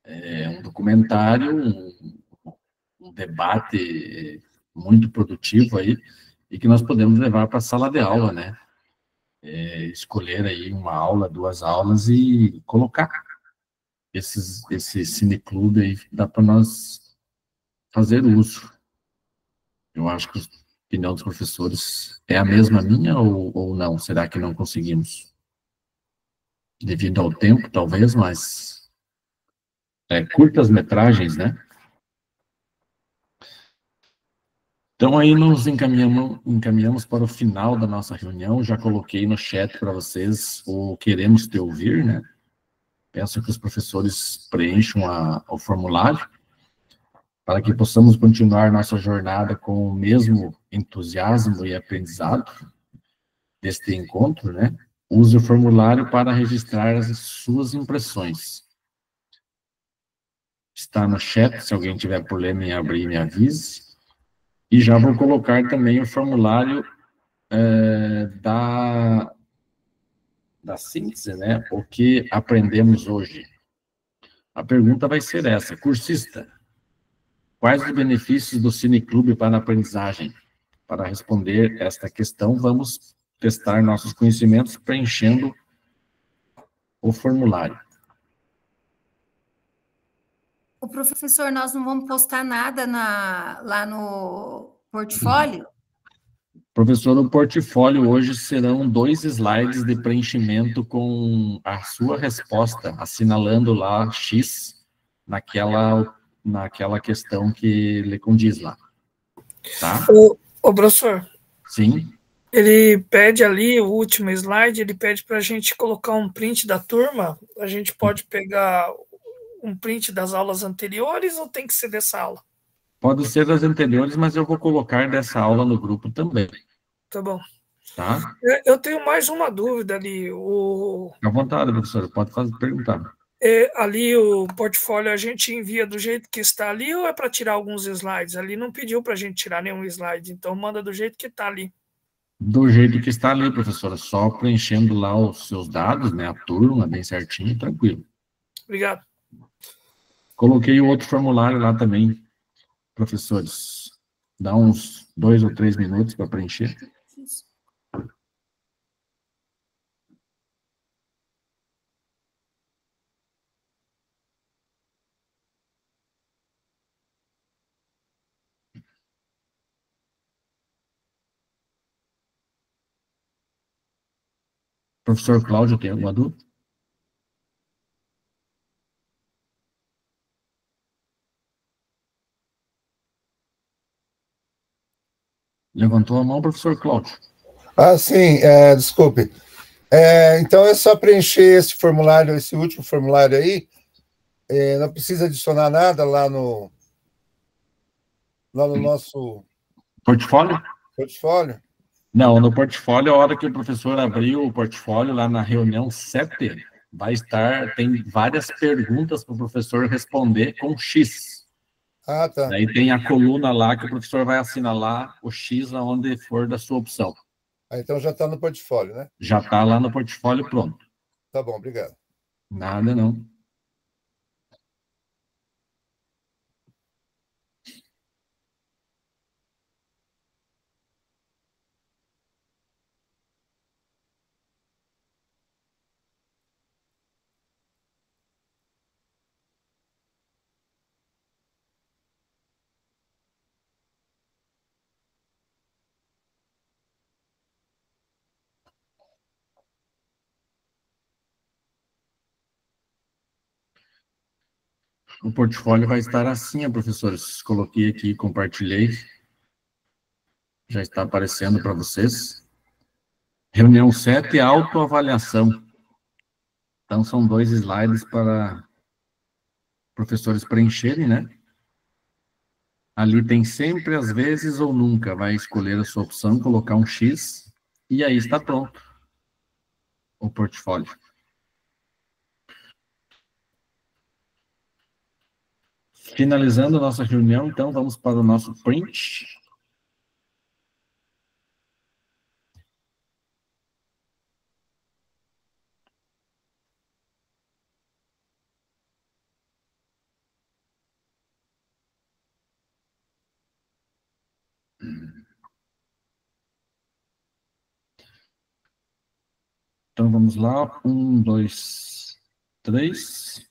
É um documentário, um debate muito produtivo aí, e que nós podemos levar para a sala de aula, né? Escolher aí uma aula, duas aulas e colocar esse cineclube aí, dá para nós fazer uso. Eu acho que a opinião dos professores é a mesma minha ou não? Será que não conseguimos? Devido ao tempo, talvez, mas curtas metragens, né? Então, aí nos encaminhamos para o final da nossa reunião. Já coloquei no chat para vocês o Queremos Te Ouvir, né? Peço que os professores preencham o formulário para que possamos continuar nossa jornada com o mesmo entusiasmo e aprendizado deste encontro, né? Use o formulário para registrar as suas impressões. Está no chat, se alguém tiver problema em abrir, me avise. E já vou colocar também o formulário da síntese, né? O que aprendemos hoje. A pergunta vai ser essa: cursista, quais os benefícios do Cineclube para a aprendizagem? Para responder esta questão, vamos testar nossos conhecimentos preenchendo o formulário. O professor, nós não vamos postar nada lá no portfólio? Professor, o portfólio hoje serão 2 slides de preenchimento com a sua resposta, assinalando lá X naquela questão que lhe condiz lá. Tá? Ô, professor. Sim. Ele pede ali, o último slide, ele pede para a gente colocar um print da turma. A gente pode pegar um print das aulas anteriores ou tem que ser dessa aula? Pode ser das anteriores, mas eu vou colocar dessa aula no grupo também. Tá bom. Tá? Eu tenho mais uma dúvida ali. Fique à vontade, professor, pode perguntar. Ali o portfólio a gente envia do jeito que está ali ou é para tirar alguns slides? Ali não pediu para a gente tirar nenhum slide, então manda do jeito que está ali. Do jeito que está ali, professora, só preenchendo lá os seus dados, né, a turma, bem certinho, tranquilo. Obrigado. Coloquei o outro formulário lá também, professores. Dá uns 2 ou 3 minutos para preencher. Professor Cláudio, tem alguma dúvida? Levantou a mão, professor Cláudio. Sim, desculpe. Então é só preencher esse formulário, esse último formulário aí. Não precisa adicionar nada lá no nosso portfólio? Portfólio? Não, no portfólio, a hora que o professor abriu o portfólio, lá na reunião 7, tem várias perguntas para o professor responder com X. Ah, tá. Daí tem a coluna lá que o professor vai assinalar o X aonde for da sua opção. Então já está no portfólio, né? Já está lá no portfólio pronto. Tá bom, obrigado. Nada, não. O portfólio vai estar assim, professores. Coloquei aqui, compartilhei. Já está aparecendo para vocês. Reunião 7, autoavaliação. Então, são 2 slides para professores preencherem, né? Ali tem sempre, às vezes ou nunca. Vai escolher a sua opção, colocar um X, e aí está pronto o portfólio. Finalizando a nossa reunião, então, vamos para o nosso print. Então, vamos lá. 1, 2, 3.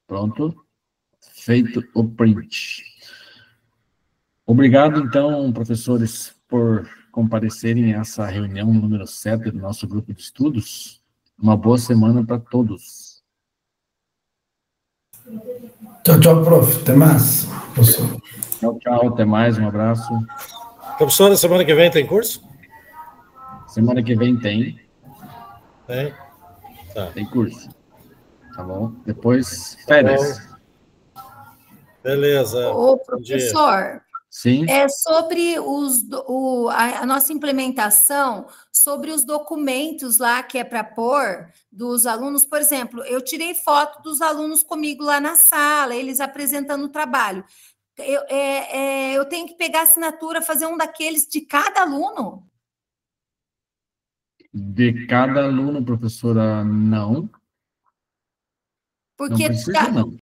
Pronto. Feito o print. Obrigado, então, professores, por comparecerem a essa reunião número 7 do nosso grupo de estudos. Uma boa semana para todos. Tchau, tchau, prof. Até mais. Tchau, tchau. Até mais. Um abraço. Professora, semana que vem tem curso? Semana que vem tem. Tem? Tá. Tem curso. Tá bom? Depois, férias. Tá. Beleza. Ô, professor. Sim. É sobre a nossa implementação, sobre os documentos lá que é para pôr dos alunos. Por exemplo, eu tirei foto dos alunos comigo lá na sala, eles apresentando o trabalho. Eu tenho que pegar a assinatura, fazer um daqueles de cada aluno? De cada aluno, professora, não. Porque não precisa, não.